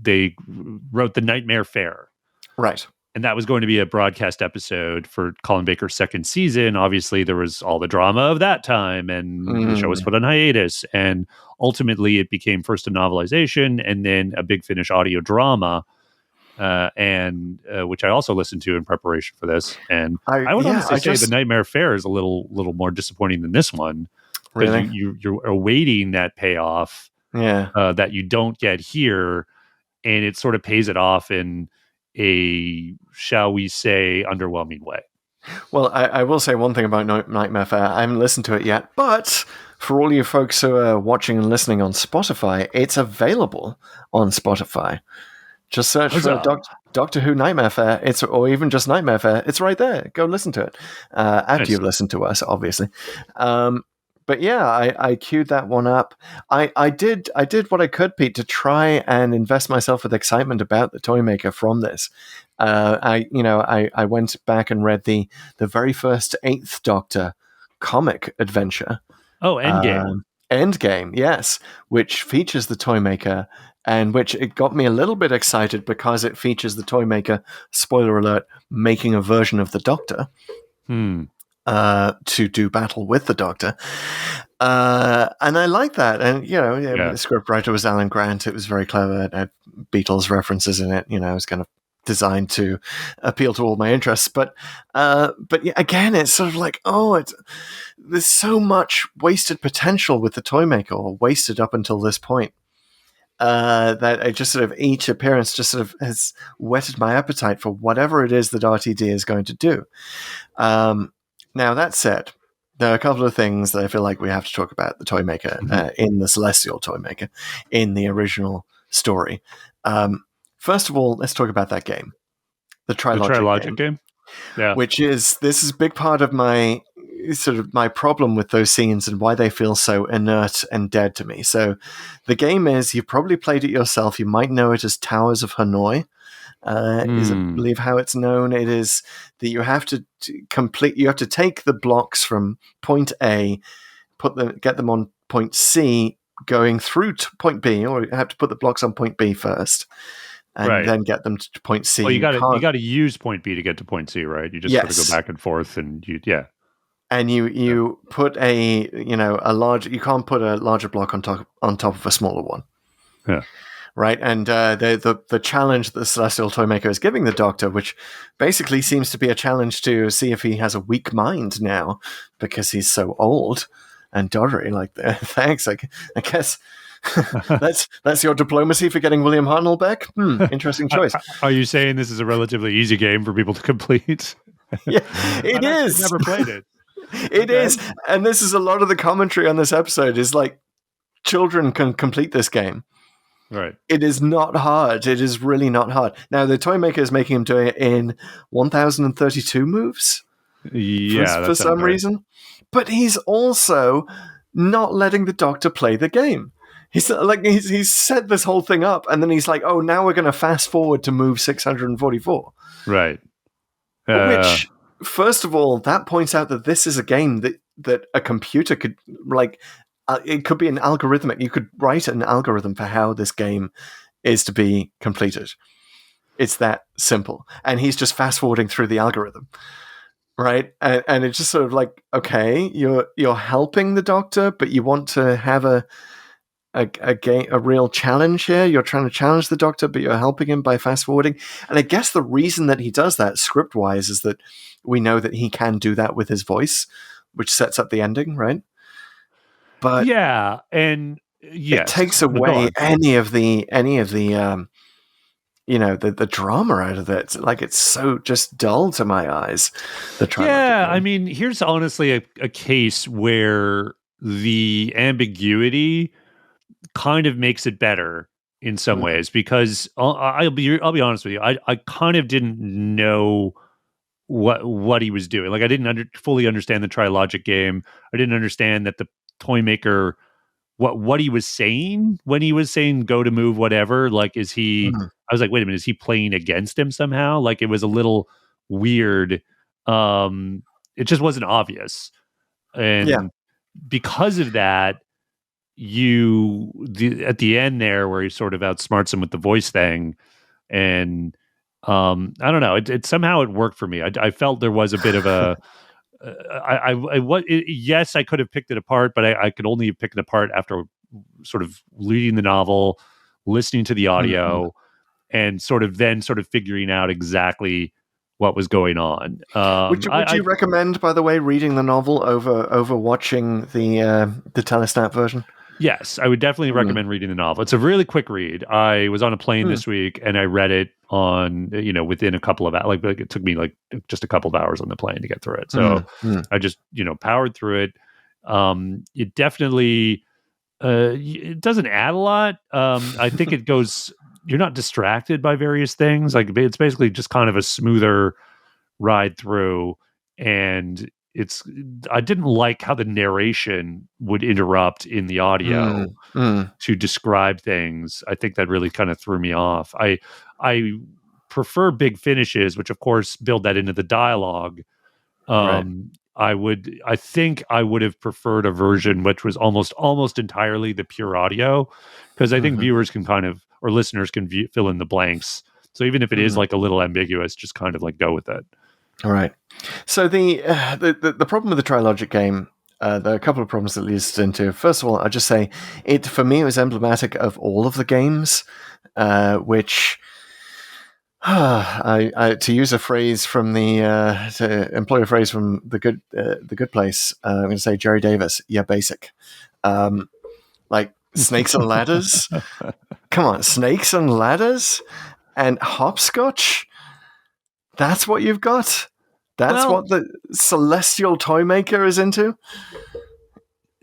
they wrote the Nightmare Fair, right? And that was going to be a broadcast episode for Colin Baker's second season. Obviously, there was all the drama of that time, and the show was put on hiatus. And ultimately, it became first a novelization, and then a Big Finish audio drama. And which I also listened to in preparation for this, and I would honestly say the Nightmare Fair is a little more disappointing than this one, because really? you're awaiting that payoff, that you don't get here, and it sort of pays it off in a, shall we say, underwhelming way. Well, I will say one thing about Nightmare Fair. I haven't listened to it yet, but for all you folks who are watching and listening on Spotify, it's available on Spotify. Just search for Doctor Who Nightmare Fair, or even just Nightmare Fair. It's right there. Go listen to it after you've listened to us, obviously. But yeah, I queued that one up. I did what I could, Pete, to try and invest myself with excitement about the Toymaker from this. I went back and read the very first 8th Doctor comic adventure. Oh, Endgame. Endgame, yes, which features the Toymaker, and which it got me a little bit excited because it features the Toymaker, spoiler alert, making a version of the Doctor to do battle with the Doctor. And I like that. And, the scriptwriter was Alan Grant. It was very clever. It had Beatles references in it. It was kind of designed to appeal to all my interests. But yeah, again, it's sort of like, there's so much wasted potential with the Toymaker, or wasted up until this point. That I just sort of, each appearance just sort of has whetted my appetite for whatever it is that RTD is going to do. Now, that said, there are a couple of things that I feel like we have to talk about the Toymaker in the Celestial Toymaker, in the original story. First of all, let's talk about that game, the Trilogic game. Yeah, this is a big part of my problem with those scenes and why they feel so inert and dead to me. So the game is, you've probably played it yourself. You might know it as Towers of Hanoi. Is, I believe, how it's known. It is that you have to you have to take the blocks from point A, get them on point C, going through to point B, or you have to put the blocks on point B first, and then get them to point C. Well, you got to use point B to get to point C, right? You just got to go back and forth, and And you put a large. You can't put a larger block on top of a smaller one. Yeah. right? And the challenge that the Celestial Toymaker is giving the Doctor, which basically seems to be a challenge to see if he has a weak mind now because he's so old and doddery. Like, thanks. I guess that's your diplomacy for getting William Hartnell back. Interesting choice. Are you saying this is a relatively easy game for people to complete? Yeah, it is. I've never played it. It is, and this is a lot of the commentary on this episode. Is like children can complete this game. Right. It is not hard. It is really not hard. Now the Toymaker is making him do it in 1,032 moves. Yeah, for some reason, but he's also not letting the Doctor play the game. He's set this whole thing up, and then he's like, "Oh, now we're going to fast forward to move 644." Right. Which, first of all, that points out that this is a game that a computer could, like, it could be an algorithmic. You could write an algorithm for how this game is to be completed. It's that simple. And he's just fast forwarding through the algorithm. Right? And it's just sort of like, okay, you're helping the Doctor, but you want to have a real challenge here. You're trying to challenge the Doctor, but you're helping him by fast forwarding. And I guess the reason that he does that script wise is that we know that he can do that with his voice, which sets up the ending, right? But yeah, and yes, it takes away any of the the drama out of it. Like, it's so just dull to my eyes. I mean, here's honestly a case where the ambiguity kind of makes it better in some ways, because I'll be honest with you, I kind of didn't know what he was doing. Like, I didn't fully understand the trilogic game. I didn't understand that the Toymaker, what he was saying when he was saying go to move whatever. Like, is he? I was like, wait a minute, is he playing against him somehow? Like, it was a little weird. It just wasn't obvious, and because of that, at the end there, where he sort of outsmarts him with the voice thing, and I don't know, it somehow it worked for me. I felt there was a bit of a. Yes, I could have picked it apart, but I could only pick it apart after sort of reading the novel, listening to the audio, and sort of figuring out exactly what was going on. Would you recommend, by the way, reading the novel over watching the telesnap version? Yes, I would definitely recommend reading the novel. It's a really quick read. I was on a plane this week, and I read it on, within a couple of hours. Like, it took me like just a couple of hours on the plane to get through it. So I just, powered through it. It definitely, it doesn't add a lot. I think it goes, you're not distracted by various things. Like, it's basically just kind of a smoother ride through, and I didn't like how the narration would interrupt in the audio to describe things. I think that really kind of threw me off. I prefer big finishes, which of course build that into the dialogue. Right. I think I would have preferred a version which was almost entirely the pure audio, because I think viewers can or listeners can fill in the blanks. So even if it is like a little ambiguous, just kind of like go with it. All right. So the problem with the trilogic game, there are a couple of problems that leads into. First of all, I'll just say for me, it was emblematic of all of the games, which, to use a phrase from to employ a phrase from the Good Place, I'm going to say Jerry Davis. Yeah, basic. Like snakes and ladders. Come on, snakes and ladders and hopscotch. That's what you've got? That's what the Celestial Toymaker is into?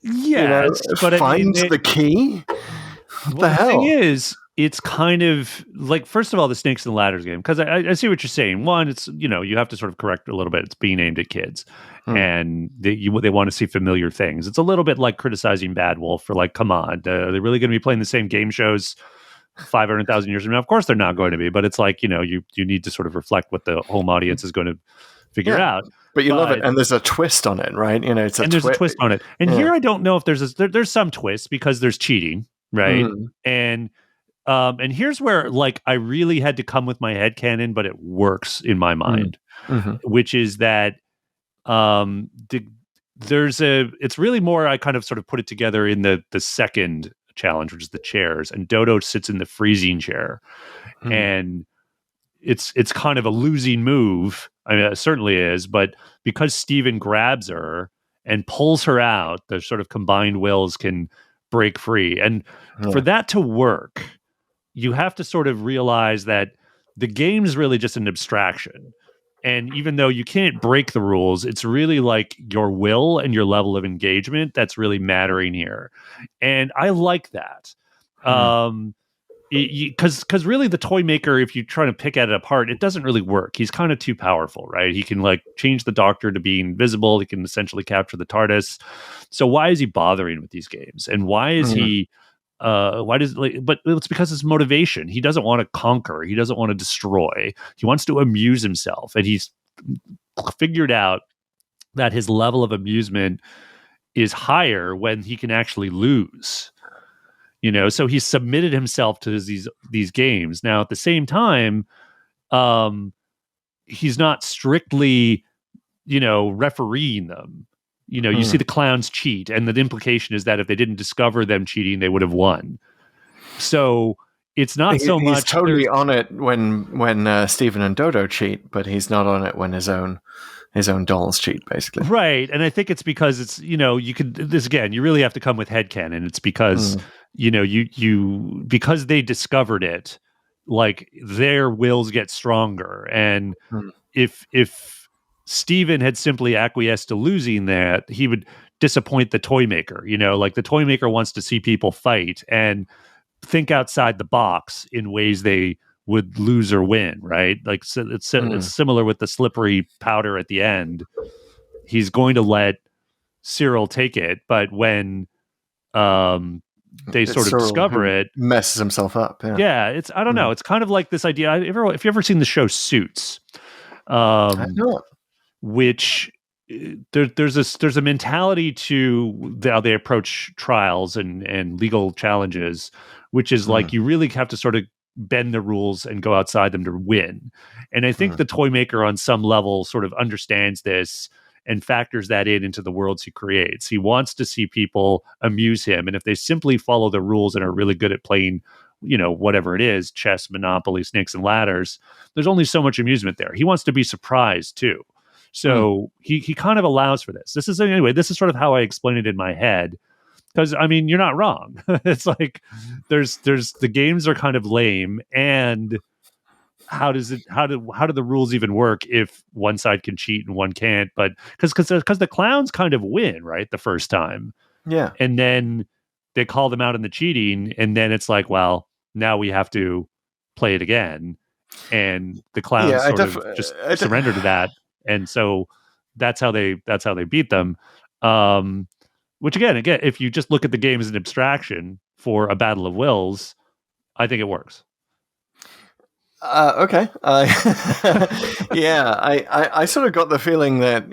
Yes, but find the key? What the hell? The thing is, it's kind of like, first of all, the snakes and ladders game, because I see what you're saying. One, it's, you have to sort of correct a little bit. It's being aimed at kids, and they want to see familiar things. It's a little bit like criticizing Bad Wolf for, like, come on, are they really going to be playing the same game shows 500,000 years from now? Of course they're not going to be, but it's like, you need to sort of reflect what the home audience is going to figure out. But you love it, and there's a twist on it, right? There's a twist on it. And here I don't know if there's some twist, because there's cheating, right? And here's where, like, I really had to come with my headcanon, but it works in my mind, which is that it's really more, I kind of sort of put it together in the second challenge, which is the chairs, and Dodo sits in the freezing chair, and it's kind of a losing move. I mean, it certainly is, but because Steven grabs her and pulls her out, the sort of combined wills can break free. And for that to work, you have to sort of realize that the game is really just an abstraction. And even though you can't break the rules, it's really like your will and your level of engagement that's really mattering here. And I like that. Because really the toy maker, if you try to pick at it apart, it doesn't really work. He's kind of too powerful, right? He can like change the Doctor to be invisible. He can essentially capture the TARDIS. So why is he bothering with these games? And why is he but it's because it's motivation. He doesn't want to conquer. He doesn't want to destroy. He wants to amuse himself. And he's figured out that his level of amusement is higher when he can actually lose. So he's submitted himself to these games. Now, at the same time, he's not strictly, refereeing them. You see the clowns cheat, and the implication is that if they didn't discover them cheating, they would have won. So it's not so much. He's totally on it when Steven and Dodo cheat, but he's not on it when his own dolls cheat, basically. Right, and I think it's because it's you could this again. You really have to come with headcanon. It's because you because they discovered it, like their wills get stronger, and if Steven had simply acquiesced to losing that, he would disappoint the toy maker. Like the toy maker wants to see people fight and think outside the box in ways they would lose or win, right? Like so it's similar with the slippery powder at the end. He's going to let Cyril take it, but when they sort of Cyril discover it, messes himself up. Yeah, it's I don't know. It's kind of like this idea. If you ever seen the show Suits, I know. which there's a mentality to how they approach trials and legal challenges, which is like you really have to sort of bend the rules and go outside them to win. And I think the toy maker on some level sort of understands this and factors that into the worlds he creates. He wants to see people amuse him, and if they simply follow the rules and are really good at playing, whatever it is, chess, Monopoly, snakes and ladders, there's only so much amusement there. He wants to be surprised too. So he kind of allows for this. This is sort of how I explain it in my head. Because I mean, you're not wrong. It's like there's the games are kind of lame, and how do the rules even work if one side can cheat and one can't? But because the clowns kind of win, right, the first time, and then they call them out in the cheating, and then it's like, well, now we have to play it again, and the clowns surrender to that, and so that's how they beat them. Which again, if you just look at the game as an abstraction for a battle of wills, I think it works. Okay. I sort of got the feeling that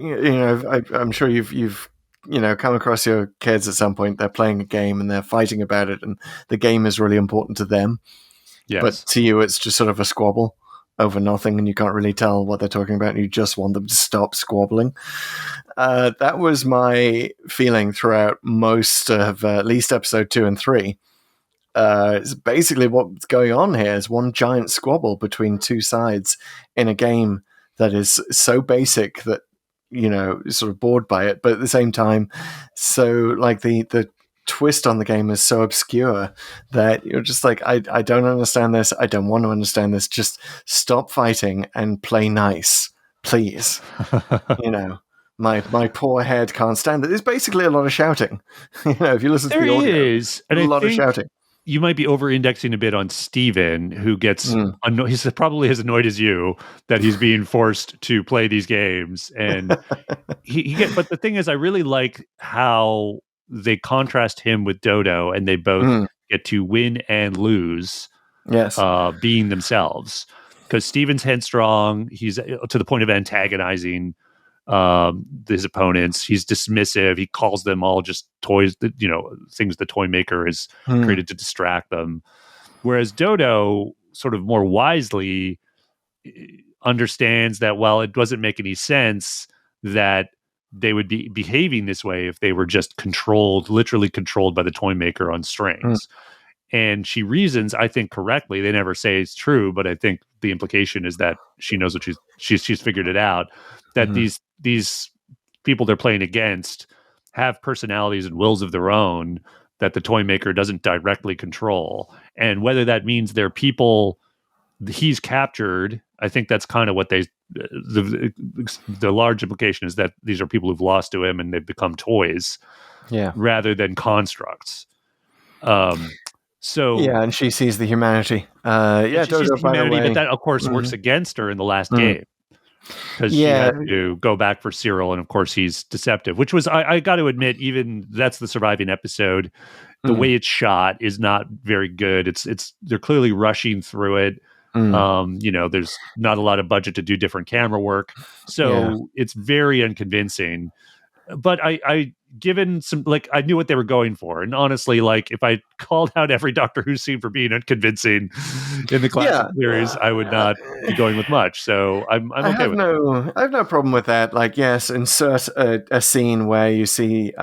I'm sure you've come across your kids at some point. They're playing a game and they're fighting about it, and the game is really important to them. Yes. But to you, it's just sort of a squabble over nothing, and you can't really tell what they're talking about, and you just want them to stop squabbling. That was my feeling throughout most of at least episode 2 and 3. It's basically what's going on here is one giant squabble between two sides in a game that is so basic that sort of bored by it, but at the same time, so like the twist on the game is so obscure that you're just like, I don't understand this. I don't want to understand this. Just stop fighting and play nice, please. My poor head can't stand it. There's basically a lot of shouting. If you listen to the audio, is, and a lot of shouting. You might be over-indexing a bit on Steven, who gets annoyed. He's probably as annoyed as you that he's being forced to play these games, and But the thing is, I really like how they contrast him with Dodo, and they both get to win and lose. Yes, being themselves. Because Steven's headstrong, he's to the point of antagonizing his opponents. He's dismissive. He calls them all just toys that, things the toy maker has created to distract them. Whereas Dodo sort of more wisely understands that, well, it doesn't make any sense that they would be behaving this way if they were just literally controlled by the Toymaker on strings. And she reasons, I think correctly, they never say it's true, but I think the implication is that she knows what she's figured it out, that these people they're playing against have personalities and wills of their own that the Toymaker doesn't directly control. And whether that means they're people he's captured, I think that's kind of what the large implication is, that these are people who've lost to him and they've become toys rather than constructs. So and she sees the humanity. Dodo, by the way, but that of course works against her in the last game, because she had to go back for Cyril, and of course he's deceptive. Which was, I got to admit, even that's the surviving episode. The way it's shot is not very good. It's they're clearly rushing through it. There's not a lot of budget to do different camera work, so it's very unconvincing. But I given some, like, I knew what they were going for, and honestly, like, if I called out every Doctor Who scene for being unconvincing in the classic series, I would not be going with much. So I'm okay with it. I have no problem with that. Like, yes, insert a scene where you see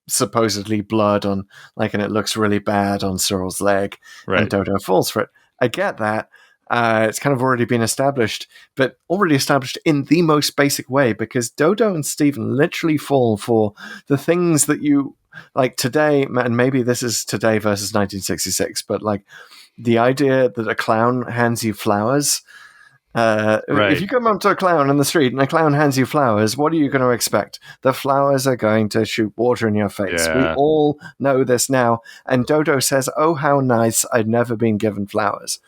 supposedly blood on, like, and it looks really bad on Cyril's leg, and Dodo falls for it. I get that. It's kind of already been established, but already established in the most basic way, because Dodo and Stephen literally fall for the things that you, like today, and maybe this is today versus 1966, but like the idea that a clown hands you flowers. If you come up to a clown in the street and a clown hands you flowers, what are you going to expect? The flowers are going to shoot water in your face. We all know this now. And Dodo says, "Oh, how nice, I'd never been given flowers."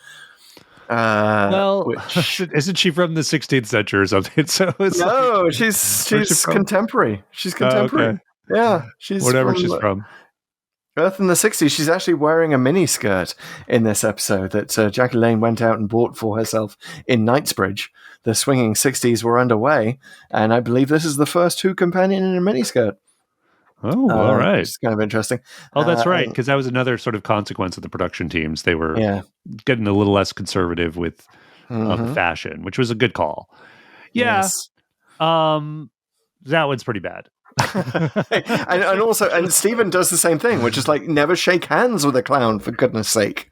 Isn't she from the 16th century or something? So she's contemporary. She's contemporary. Okay. Yeah, she's whatever she's from. Earth in the 60s. She's actually wearing a mini skirt in this episode that Jackie Lane went out and bought for herself in Knightsbridge. The swinging 60s were underway, and I believe this is the first Who companion in a mini skirt. Oh, all right. It's kind of interesting. Oh, that's right, because that was another sort of consequence of the production teams. They were getting a little less conservative with the fashion, which was a good call. Yeah. Yes. That one's pretty bad. and also, Stephen does the same thing, which is like, never shake hands with a clown, for goodness sake.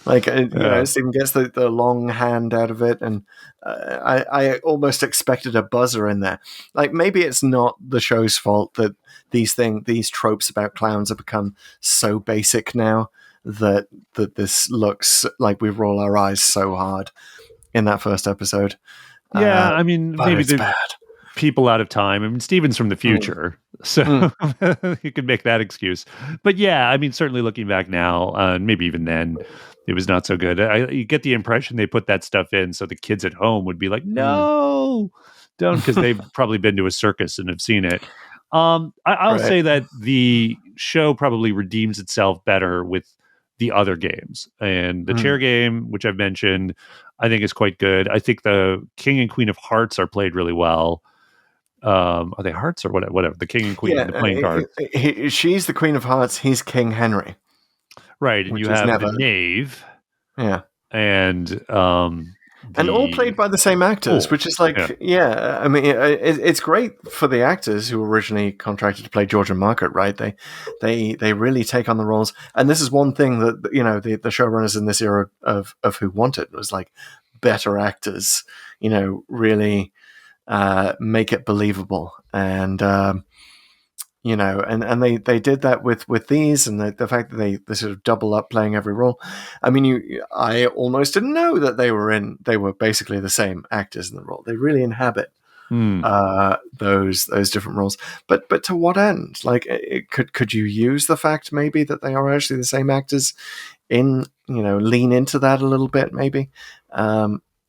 Like, Stephen gets the long hand out of it, and I almost expected a buzzer in there. Like, maybe it's not the show's fault that these tropes about clowns have become so basic now that this looks like we roll our eyes so hard in that first episode. Yeah, I mean, maybe it's bad. People out of time. I mean, Steven's from the future, so you could make that excuse. But yeah, I mean, certainly looking back now, maybe even then, it was not so good. You get the impression they put that stuff in so the kids at home would be like, no, don't, because they've probably been to a circus and have seen it. I'll say that the show probably redeems itself better with the other games, and the chair game, which I've mentioned, I think is quite good. I think the King and Queen of Hearts are played really well. Are they hearts or whatever? The King and Queen and the playing cards. She's the Queen of Hearts. He's King Henry. Right, and you have the knave. Yeah, and all played by the same actors, which is like, I mean, it's great for the actors who were originally contracted to play George and Margaret, right? They really take on the roles, and this is one thing that the showrunners in this era of Who wanted, was like better actors, really make it believable, and and they did that with these, and the fact that they sort of double up playing every role. I mean, I almost didn't know that they were basically the same actors in the role. They really inhabit those different roles. But to what end? Like, could you use the fact maybe that they are actually the same actors in, lean into that a little bit maybe?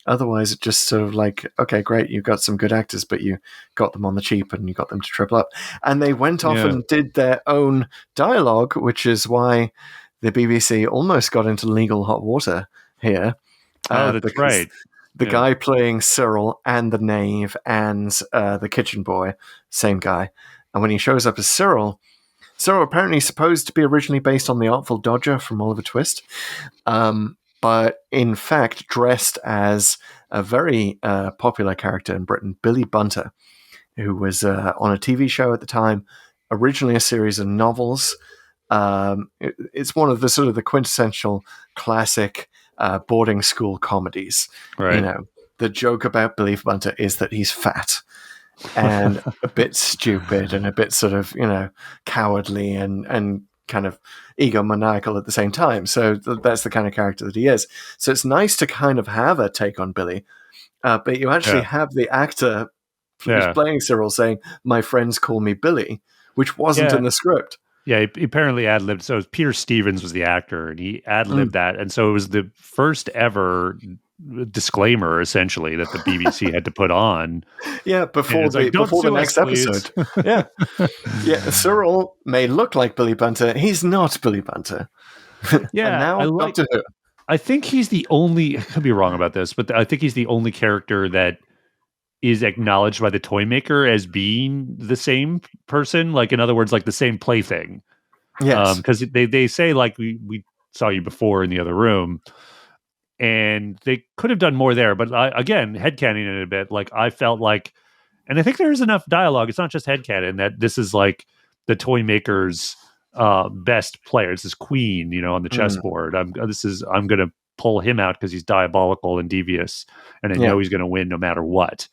Otherwise, it's just sort of like, okay, great, you've got some good actors, but you got them on the cheap and you got them to triple up. And they went off and did their own dialogue, which is why the BBC almost got into legal hot water here. That's right. The guy playing Cyril and the knave and the kitchen boy, same guy. And when he shows up as Cyril apparently supposed to be originally based on the Artful Dodger from Oliver Twist. But in fact dressed as a very popular character in Britain, Billy Bunter, who was on a TV show at the time, originally a series of novels. It's one of the sort of the quintessential classic boarding school comedies. Right. You know, the joke about Billy Bunter is that he's fat and a bit stupid and a bit sort of, cowardly and kind of egomaniacal at the same time. So that's the kind of character that he is. So it's nice to kind of have a take on Billy, but you actually have the actor who's playing Cyril saying, "My friends call me Billy," which wasn't in the script. Yeah, he apparently ad-libbed. So Peter Stevens was the actor, and he ad-libbed that. And so it was the first ever disclaimer, essentially, that the BBC had to put on. Yeah, before the next episode. Yeah, Cyril may look like Billy Bunter. He's not Billy Bunter. Yeah, and now Doctor Who. I think he's the only. I could be wrong about this, but I think he's the only character that is acknowledged by the Toymaker as being the same person. Like, in other words, like the same plaything. Yes, because they say, like, we saw you before in the other room. And they could have done more there, but again, headcanon it a bit. Like, I felt like, and I think there's enough dialogue. It's not just headcanon that this is like the Toymaker's best player. This is Queen, on the chessboard. I'm going to pull him out because he's diabolical and devious, and I know he's going to win no matter what.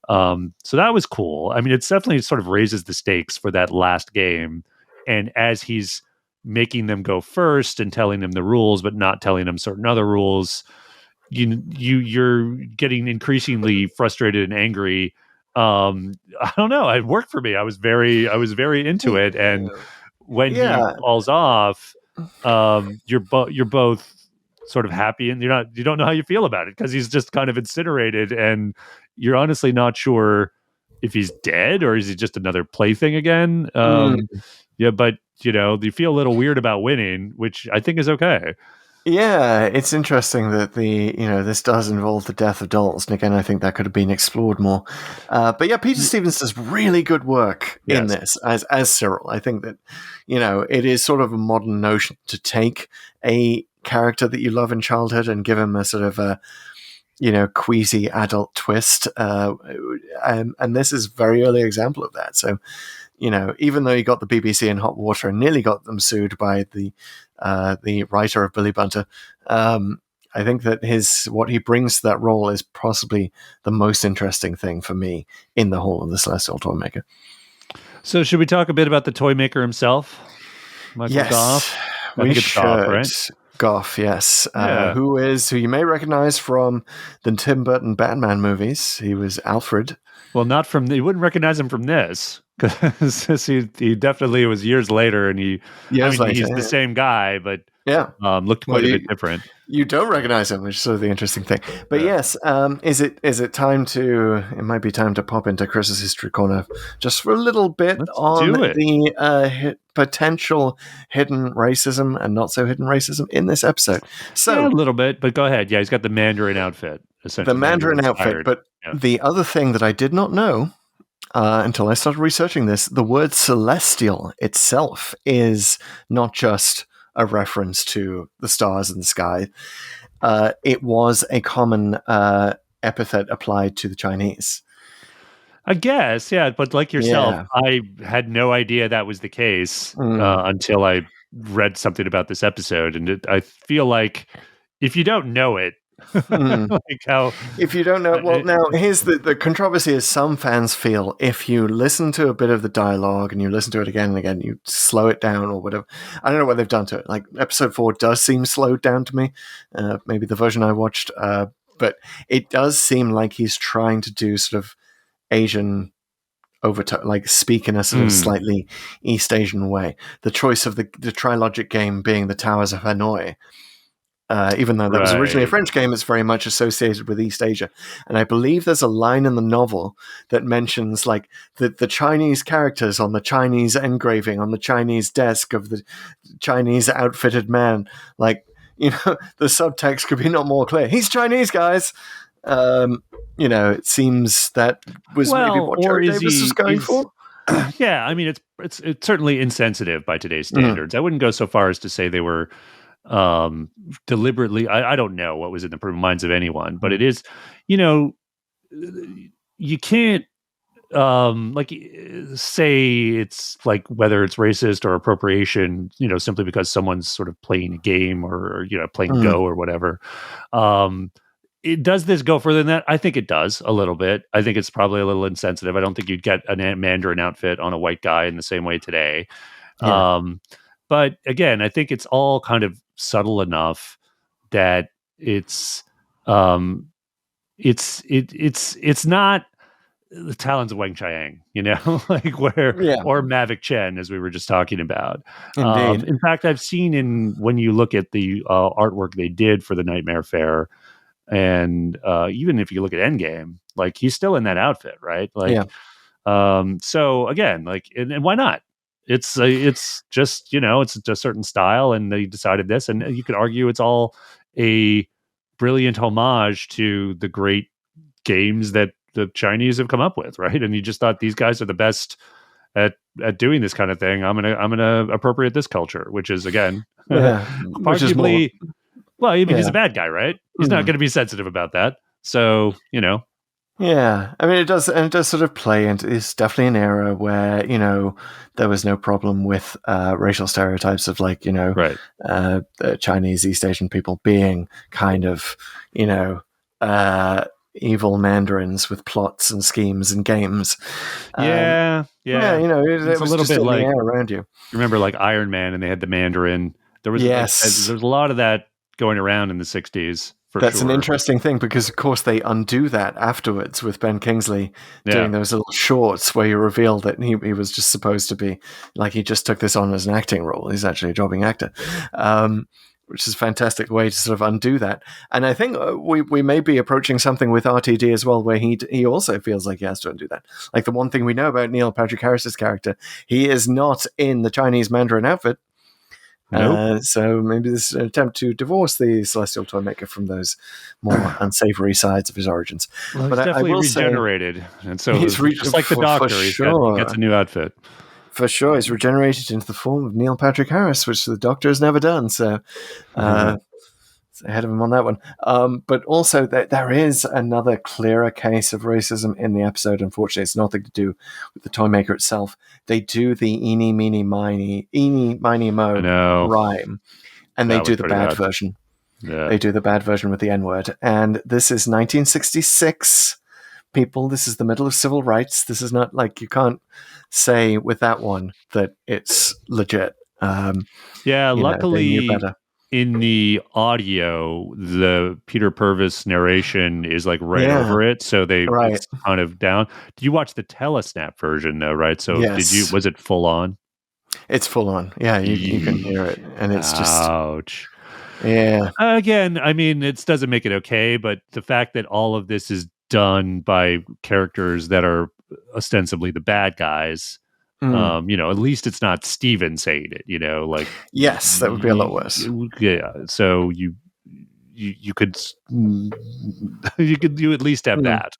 So that was cool. I mean, it's definitely sort of raises the stakes for that last game, and as he's making them go first and telling them the rules, but not telling them certain other rules, you're getting increasingly frustrated and angry. I don't know. It worked for me. I was very into it. And when he falls off, you're both sort of happy, and you don't know how you feel about it because he's just kind of incinerated, and you're honestly not sure if he's dead or is he just another plaything again. Yeah, but you feel a little weird about winning, which I think is okay. Yeah, it's interesting that this does involve the death of dolls, and again, I think that could have been explored more. But yeah, Peter Stevens does really good work in this as Cyril. I think that it is sort of a modern notion to take a character that you love in childhood and give him a sort of a queasy adult twist, and this is a very early example of that. So, even though he got the BBC in hot water and nearly got them sued by the writer of Billy Bunter, I think that what he brings to that role is possibly the most interesting thing for me in the whole of the Celestial Toymaker. So, should we talk a bit about the Toymaker himself, Michael Goff? We should. Goff, right? Goff, yes. Who you may recognize from the Tim Burton Batman movies. He was Alfred. Well, you wouldn't recognize him from this, because he definitely was years later, and he's the same guy, but looked quite a bit different. You don't recognize him, which is sort of the interesting thing. But yes, is it time it might be time to pop into Chris's History Corner just for a little bit on the potential hidden racism and not so hidden racism in this episode. So a little bit, but go ahead. Yeah, he's got the Mandarin outfit, essentially. The Mandarin outfit, but the other thing that I did not know until I started researching this, the word celestial itself is not just a reference to the stars in the sky. It was a common epithet applied to the Chinese. I guess, yeah. But like yourself, I had no idea that was the case until I read something about this episode. And I feel like if you don't know it, if you don't know, well, now here's the controversy is some fans feel if you listen to a bit of the dialogue and you listen to it again and again, you slow it down or whatever. I don't know what they've done to it. Like episode 4 does seem slowed down to me. Maybe the version I watched, but it does seem like he's trying to do sort of Asian overtone, like speak in a sort of slightly East Asian way. The choice of the trilogic game being the Towers of Hanoi. Even though that was originally a French game, it's very much associated with East Asia. And I believe there's a line in the novel that mentions like the Chinese characters on the Chinese engraving on the Chinese desk of the Chinese outfitted man. Like, the subtext could be not more clear. He's Chinese, guys. It seems that was maybe what Jerry Davis was going for. Yeah, I mean, it's certainly insensitive by today's standards. I wouldn't go so far as to say they were deliberately. I don't know what was in the minds of anyone, but it is, you can't like say it's like whether it's racist or appropriation, simply because someone's sort of playing a game or playing Go or whatever. Does this go further than that? I think it does a little bit. I think it's probably a little insensitive. I don't think you'd get a Mandarin outfit on a white guy in the same way today. Yeah. But again, I think it's all kind of subtle enough that it's not the Talons of Wang Chiang, like or Mavic Chen, as we were just talking about. Indeed. In fact, I've seen when you look at the artwork they did for the Nightmare Fair, and even if you look at Endgame, like he's still in that outfit, right? Like, so again, like, and why not? It's just it's a certain style, and they decided this, and you could argue it's all a brilliant homage to the great games that the Chinese have come up with, right? And you just thought these guys are the best at doing this kind of thing. I'm gonna appropriate this culture, which is again, arguably, well, I mean, he's a bad guy, right? He's not going to be sensitive about that. So Yeah, I mean, it does sort of play into. It's definitely an era where there was no problem with racial stereotypes of like Chinese, East Asian people being kind of evil mandarins with plots and schemes and games. Yeah. It's a little bit like around you. Remember, like Iron Man, and they had the Mandarin. There was there's a lot of that going around in the 60s. That's an interesting thing because, of course, they undo that afterwards with Ben Kingsley doing those little shorts where you reveal that he was just supposed to be like he just took this on as an acting role. He's actually a jobbing actor, which is a fantastic way to sort of undo that. And I think we may be approaching something with RTD as well, where he also feels like he has to undo that. Like the one thing we know about Neil Patrick Harris's character, he is not in the Chinese Mandarin outfit. Nope. So maybe this is an attempt to divorce the Celestial Toymaker from those more unsavory sides of his origins. Well, but he's definitely I will regenerated, and so he's just like the Doctor, he gets a new outfit. For sure, he's regenerated into the form of Neil Patrick Harris, which the Doctor has never done. So, it's ahead of him on that one. But also, there is another clearer case of racism in the episode. Unfortunately, it's nothing to do with the Toymaker itself. They do the eeny, meeny, miny, mo rhyme, and they do the bad version. Yeah. They do the bad version with the N-word. And this is 1966. People, this is the middle of civil rights. This is not like you can't say with that one that it's legit. Luckily, in the audio, the Peter Purvis narration is like over it, so it's kind of down. Did you watch the Telesnap version though? Right. So was it full on? It's full on. Yeah, you can hear it, and it's ouch. Yeah. Again, I mean, it doesn't make it okay, but the fact that all of this is done by characters that are ostensibly the bad guys, at least it's not Steven saying it, like yes, that would be a lot worse. Yeah, so you could at least have that.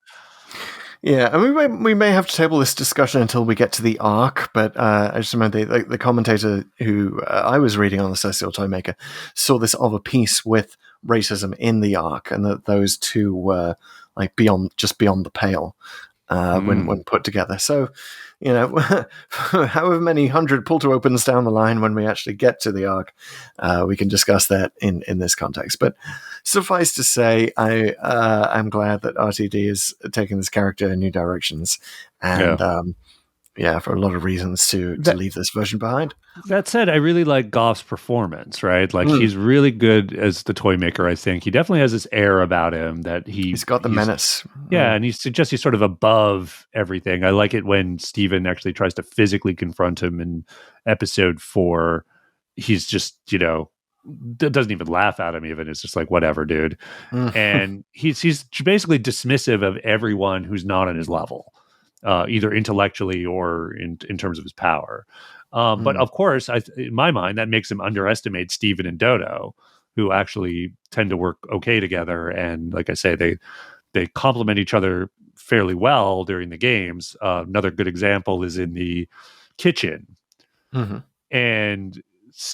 Yeah, and we may have to table this discussion until we get to the arc, but I just remember the commentator who I was reading on the Celestial Toymaker saw this of a piece with racism in the arc, and that those two were like beyond the pale when put together. So, however many 100 pull to opens down the line when we actually get to the arc, we can discuss that in this context. But suffice to say, I'm glad that RTD is taking this character in new directions, and for a lot of reasons to leave this version behind. That said, I really like Goff's performance, right? Like he's really good as the Toymaker, I think. He definitely has this air about him that he's got the menace. Yeah, and he's sort of above everything. I like it when Steven actually tries to physically confront him in episode 4. He's just, doesn't even laugh at him even. It's just like, whatever, dude. And he's basically dismissive of everyone who's not on his level. Either intellectually or in terms of his power. But of course, in my mind, that makes him underestimate Steven and Dodo, who actually tend to work okay together. And like I say, they complement each other fairly well during the games. Another good example is in the kitchen. And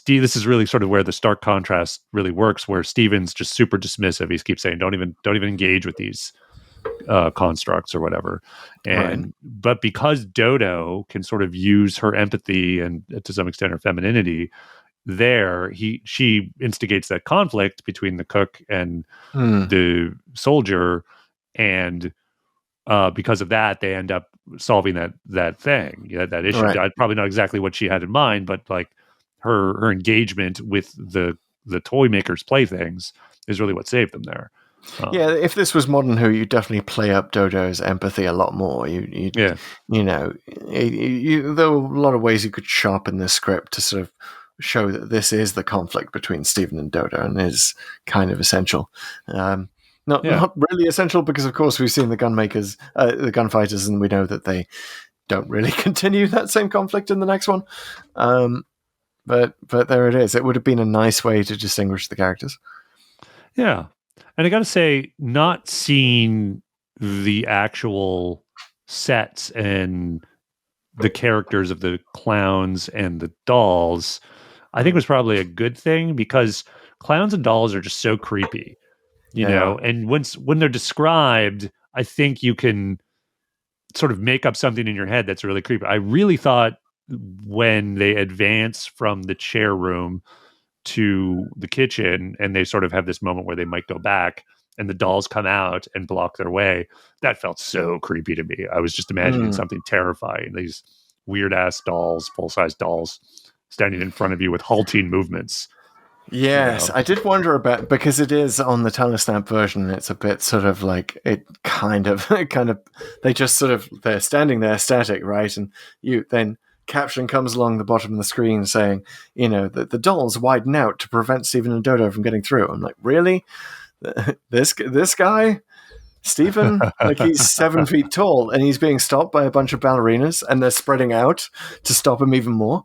this is really sort of where the stark contrast really works, where Steven's just super dismissive. He keeps saying, don't even engage with these constructs or whatever. And but because Dodo can sort of use her empathy and to some extent her femininity, she instigates that conflict between the cook and the soldier, and because of that, they end up solving that thing, that issue. Right. Probably not exactly what she had in mind, but like her engagement with the toy maker's playthings is really what saved them there. Yeah, if this was Modern Who, you'd definitely play up Dodo's empathy a lot more. You know, there were a lot of ways you could sharpen the script to sort of show that this is the conflict between Stephen and Dodo, and is kind of essential. Not really essential because, of course, we've seen the gunfighters, and we know that they don't really continue that same conflict in the next one. But there it is. It would have been a nice way to distinguish the characters. Yeah. And I got to say, not seeing the actual sets and the characters of the clowns and the dolls, I think was probably a good thing, because clowns and dolls are just so creepy, you know? And when they're described, I think you can sort of make up something in your head that's really creepy. I really thought when they advance from the chair room to the kitchen and they sort of have this moment where they might go back and the dolls come out and block their way, that felt so creepy to me. I was just imagining something terrifying. These weird ass dolls, full-size dolls, standing in front of you with halting movements. Yes, I did wonder about, because it is on the telesnap version, it's a bit sort of like, it kind of they just sort of, they're standing there static, right? And then caption comes along the bottom of the screen saying, you know, that the dolls widen out to prevent Stephen and Dodo from getting through. I'm like, really? This guy? Stephen? Like, he's 7 feet tall and he's being stopped by a bunch of ballerinas and they're spreading out to stop him even more.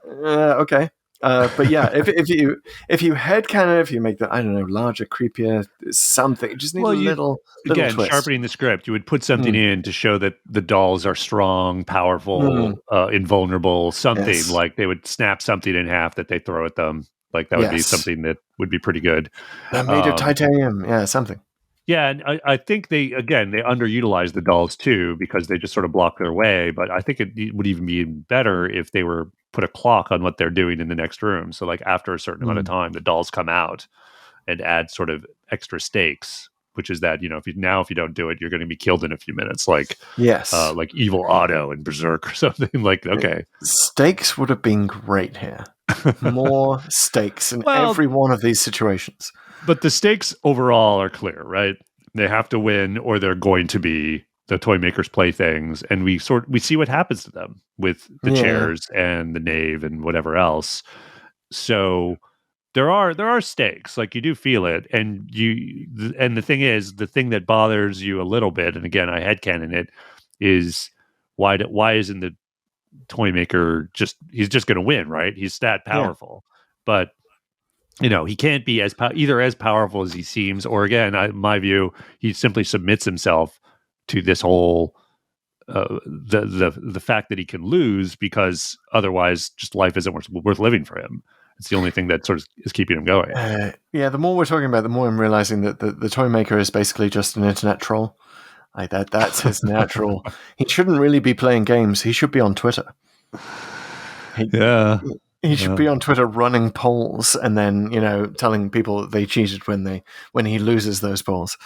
Okay. But yeah, if you headcanon, if you make that, I don't know, larger, creepier, something, just need a little again, twist. Sharpening the script, you would put something in to show that the dolls are strong, powerful, invulnerable, something like they would snap something in half that they throw at them. Like that would be something that would be pretty good. They're made of titanium. Yeah, something. Yeah, and I think they underutilize the dolls too, because they just sort of block their way. But I think it would even be better if they were put a clock on what they're doing in the next room. So like after a certain amount of time, the dolls come out and add sort of extra stakes, which is that, you know, if you don't do it, you're going to be killed in a few minutes. Like like Evil Otto and Berserk or something. Like, okay, stakes would have been great here. More stakes in every one of these situations. But the stakes overall are clear, right? They have to win, or they're going to be the Toymaker's playthings, and we see what happens to them with the chairs and the knave and whatever else. So there are stakes, like you do feel it, and the thing is, the thing that bothers you a little bit, and again, I headcanon it, is why isn't the Toymaker he's just going to win, right? He's that powerful, but you know, he can't be either as powerful as he seems, or again, my view, he simply submits himself to this whole the fact that he can lose, because otherwise, just life isn't worth living for him. It's the only thing that sort of is keeping him going. The more we're talking about, the more I'm realizing that the Toymaker is basically just an internet troll. Like that's his natural. He shouldn't really be playing games. He should be on Twitter. He should be on Twitter running polls and then, you know, telling people that they cheated when he loses those polls.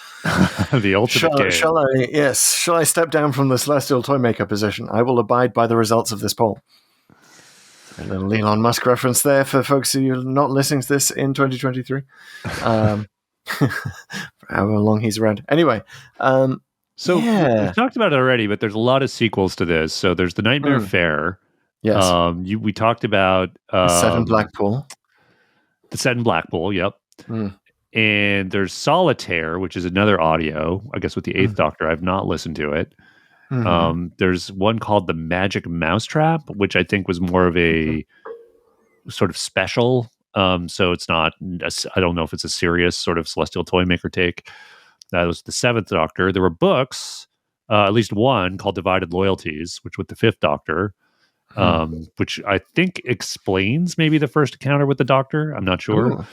The ultimate game. Shall I step down from the Celestial Toymaker position? I will abide by the results of this poll. A little Elon Musk reference there for folks who are not listening to this in 2023. For however long he's around. Anyway. So we've talked about it already, but there's a lot of sequels to this. So there's the Nightmare Fair. Yes. We talked about set in Blackpool. The set in Blackpool, yep. And there's Solitaire, which is another audio, I guess, with the Eighth Doctor. I've not listened to it. There's one called The Magic Mousetrap, which I think was more of a sort of special. So it's not, I don't know if it's a serious sort of Celestial Toymaker take. That was the Seventh Doctor. There were books, at least one called Divided Loyalties, which with the Fifth Doctor. Which I think explains maybe the first encounter with the Doctor. I'm not sure.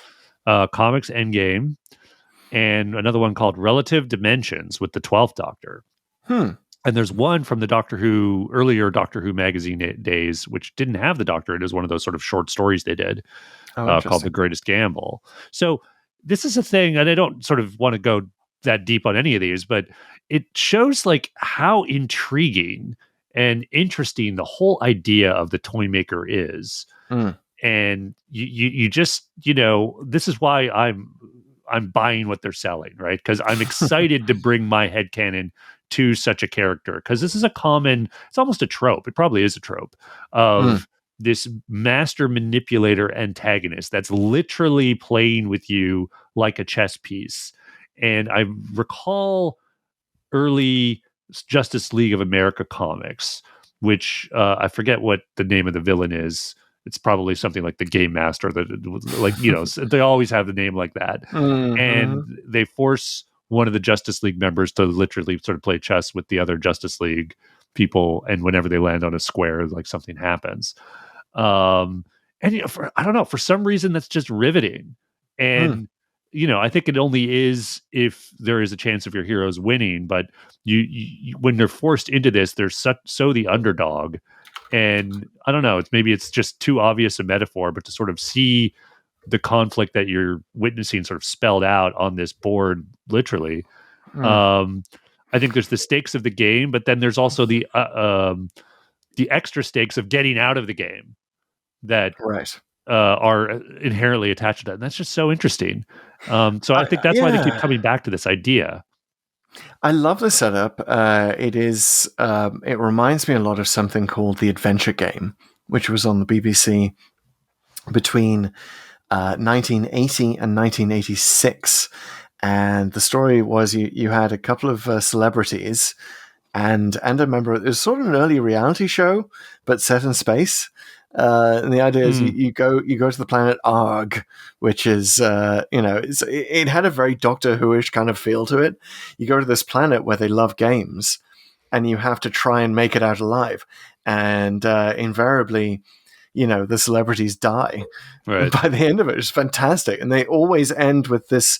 Comics Endgame. and another one called Relative Dimensions with the 12th Doctor. And there's one from the earlier Doctor Who magazine days, which didn't have the Doctor. It is one of those sort of short stories they did called The Greatest Gamble. So this is a thing, and I don't sort of want to go that deep on any of these, but it shows like how intriguing and interesting the whole idea of the Toymaker is. And you just, this is why I'm buying what they're selling, right? Because I'm excited to bring my headcanon to such a character, because this is it's almost a trope. It probably is a trope of this master manipulator antagonist that's literally playing with you like a chess piece. And I recall early Justice League of America comics, which I forget what the name of the villain is. It's probably something like the Game Master, they always have the name like that. And they force one of the Justice League members to literally sort of play chess with the other Justice League people, and whenever they land on a square, like something happens. And I don't know, for some reason that's just riveting. And I think it only is if there is a chance of your heroes winning, but you when they're forced into this, they're so the underdog. And I don't know, maybe it's just too obvious a metaphor, but to sort of see the conflict that you're witnessing sort of spelled out on this board, literally. I think there's the stakes of the game, but then there's also the extra stakes of getting out of the game that are inherently attached to that. And that's just so interesting. So I think that's why they keep coming back to this idea. I love the setup. It reminds me a lot of something called The Adventure Game, which was on the BBC between 1980 and 1986. And the story was you had a couple of celebrities and a member. It was sort of an early reality show, but set in space. And the idea is you go to the planet Arg, which is it had a very Doctor Who-ish kind of feel to it. You go to this planet where they love games, and you have to try and make it out alive. And invariably, the celebrities die by the end of it. It's fantastic. And they always end with this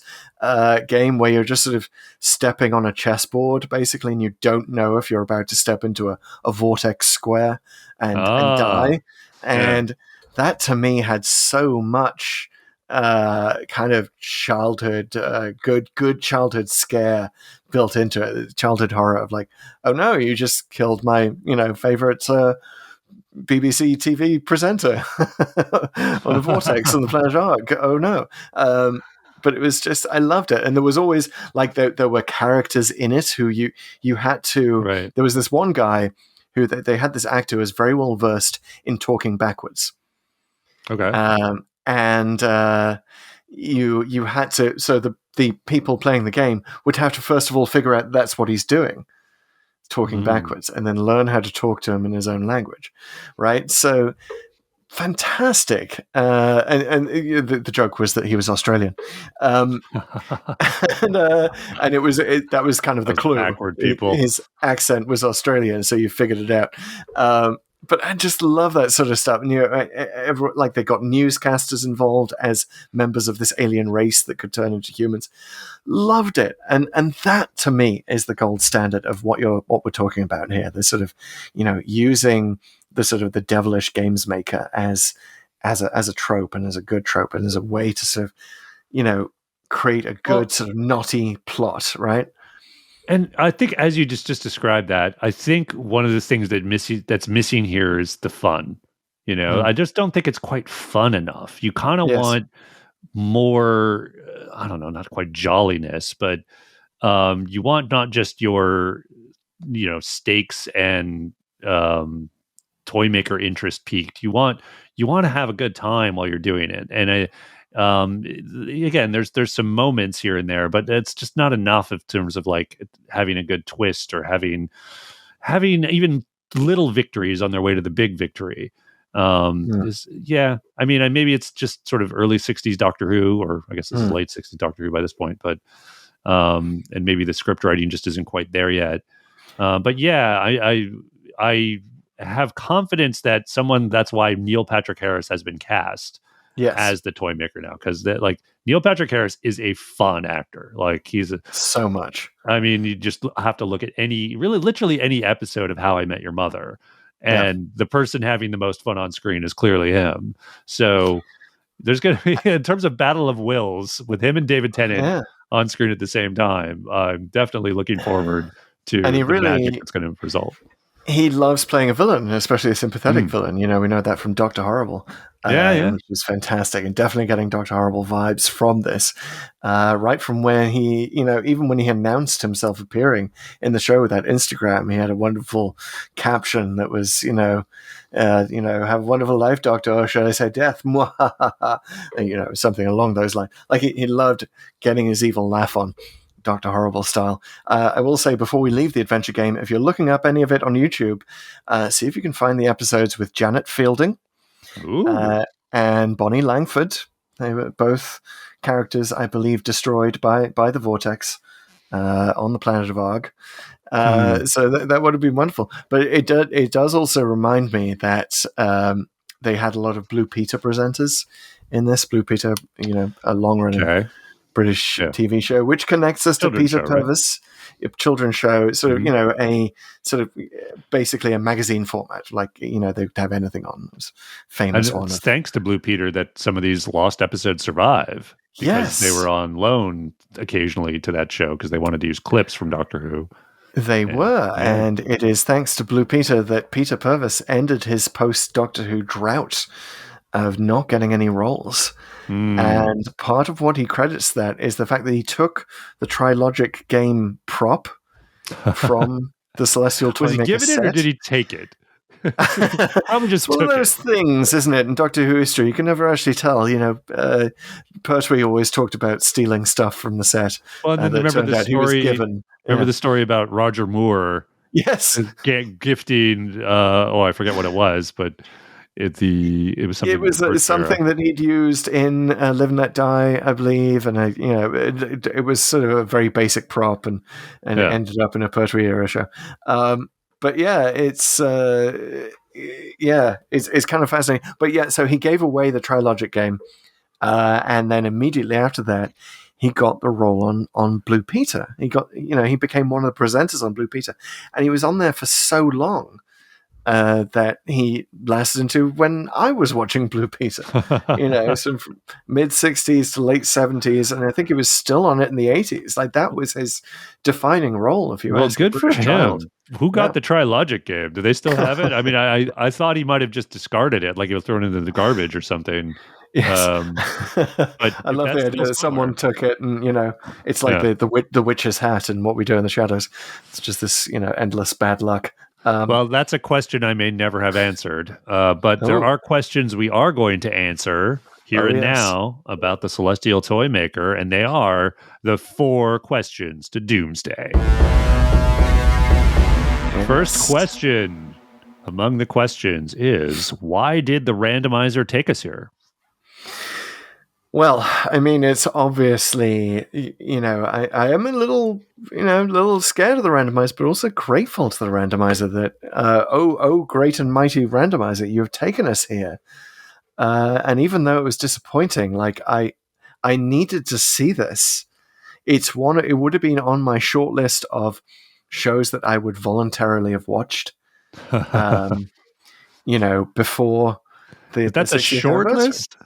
game where you're just sort of stepping on a chessboard, basically, and you don't know if you're about to step into a vortex square and die. And that, to me, had so much kind of childhood, good childhood scare built into it. Childhood horror of like, oh no, you just killed my, favorite BBC TV presenter on the vortex on the planet Ark. Oh no. But it was just, I loved it. And there was always like, there were characters in it who you had to, there was this one guy who they had this actor who was very well versed in talking backwards. Okay. And you had to, so the people playing the game would have to first of all figure out that's what he's doing, talking backwards, and then learn how to talk to him in his own language, right? So fantastic. And the joke was that he was Australian, and that was kind of the clue. Backward people. His accent was Australian, so you figured it out. But I just love that sort of stuff. And like they got newscasters involved as members of this alien race that could turn into humans. Loved it, and that to me is the gold standard of what we're talking about here. The sort of using the sort of the devilish games maker as a trope, and as a good trope, and as a way to sort of create a good sort of knotty plot, right? And I think, as you just described that, I think one of the things that's missing here is the fun. I just don't think it's quite fun enough. You kind of want more, I don't know, not quite jolliness, but you want not just your, stakes and Toymaker interest peaked. You want to have a good time while you're doing it. And again, there's some moments here and there, but it's just not enough in terms of like having a good twist or having even little victories on their way to the big victory. I mean, maybe it's just sort of early 60s Doctor Who, or I guess this is late 60s Doctor Who by this point, but and maybe the script writing just isn't quite there yet. But yeah, I have confidence that that's why Neil Patrick Harris has been cast as the Toymaker now, because Neil Patrick Harris is a fun actor. Like so much. I mean, you just have to look at literally any episode of How I Met Your Mother, and the person having the most fun on screen is clearly him. So there's going to be, in terms of battle of wills with him and David Tennant on screen at the same time, I'm definitely looking forward to the magic that's going to result. He loves playing a villain, especially a sympathetic villain. You know, we know that from Dr. Horrible. Which was fantastic, and definitely getting Dr. Horrible vibes from this. Right from where he, even when he announced himself appearing in the show with that Instagram, he had a wonderful caption that was, have a wonderful life, Doctor, or should I say death? Something along those lines. Like he loved getting his evil laugh on. Dr. Horrible style. I will say before we leave the adventure game, if you're looking up any of it on YouTube, see if you can find the episodes with Janet Fielding and Bonnie Langford. They were both characters, I believe, destroyed by the Vortex on the planet of Arg. So that would have been wonderful. But it does also remind me that they had a lot of Blue Peter presenters in this. Blue Peter, a long-running British TV show, which connects us to Peter Purvis, a children's show, sort of, a sort of basically a magazine format, like, they'd have anything on. It was famous and one. It's thanks to Blue Peter that some of these lost episodes survive. Because they were on loan occasionally to that show because they wanted to use clips from Doctor Who. They were, and it is thanks to Blue Peter that Peter Purvis ended his post-Doctor Who drought of not getting any roles. And part of what he credits that is the fact that he took the Trilogic game prop from the Celestial Toymaker Was he given it or did he take it? Probably just one of those things, isn't it? In Doctor Who history, you can never actually tell. Pertwee always talked about stealing stuff from the set. Well, and then remember the story. Remember the story about Roger Moore? Yes, gifting. I forget what it was, but it was something. It was something that he'd used in Live and Let Die, I believe, and it was sort of a very basic prop, and it ended up in a Pertwee era show. But it's kind of fascinating. But so he gave away the Trilogic game, and then immediately after that, he got the role on Blue Peter. He became one of the presenters on Blue Peter, and he was on there for so long that he lasted into when I was watching Blue Peter. So from mid 60s to late 70s, and I think he was still on it in the 80s. Like that was his defining role. If you ask, good for him. Who got the Trilogic game? Do they still have it? I mean, I thought he might have just discarded it, like he was thrown into the garbage or something. Yes. But I love the idea that someone took it, and it's like the witch's hat and What We Do in the Shadows. It's just this endless bad luck. Well, that's a question I may never have answered, but there are questions we are going to answer here and now about the Celestial Toymaker, and they are the 4 questions to Doomsday. First question among the questions is, why did the randomizer take us here? Well, I mean, it's obviously, I am a little scared of the randomizer, but also grateful to the randomizer that, great and mighty randomizer, you have taken us here. And even though it was disappointing, like I needed to see this. It would have been on my short list of shows that I would voluntarily have watched, before That's a short list?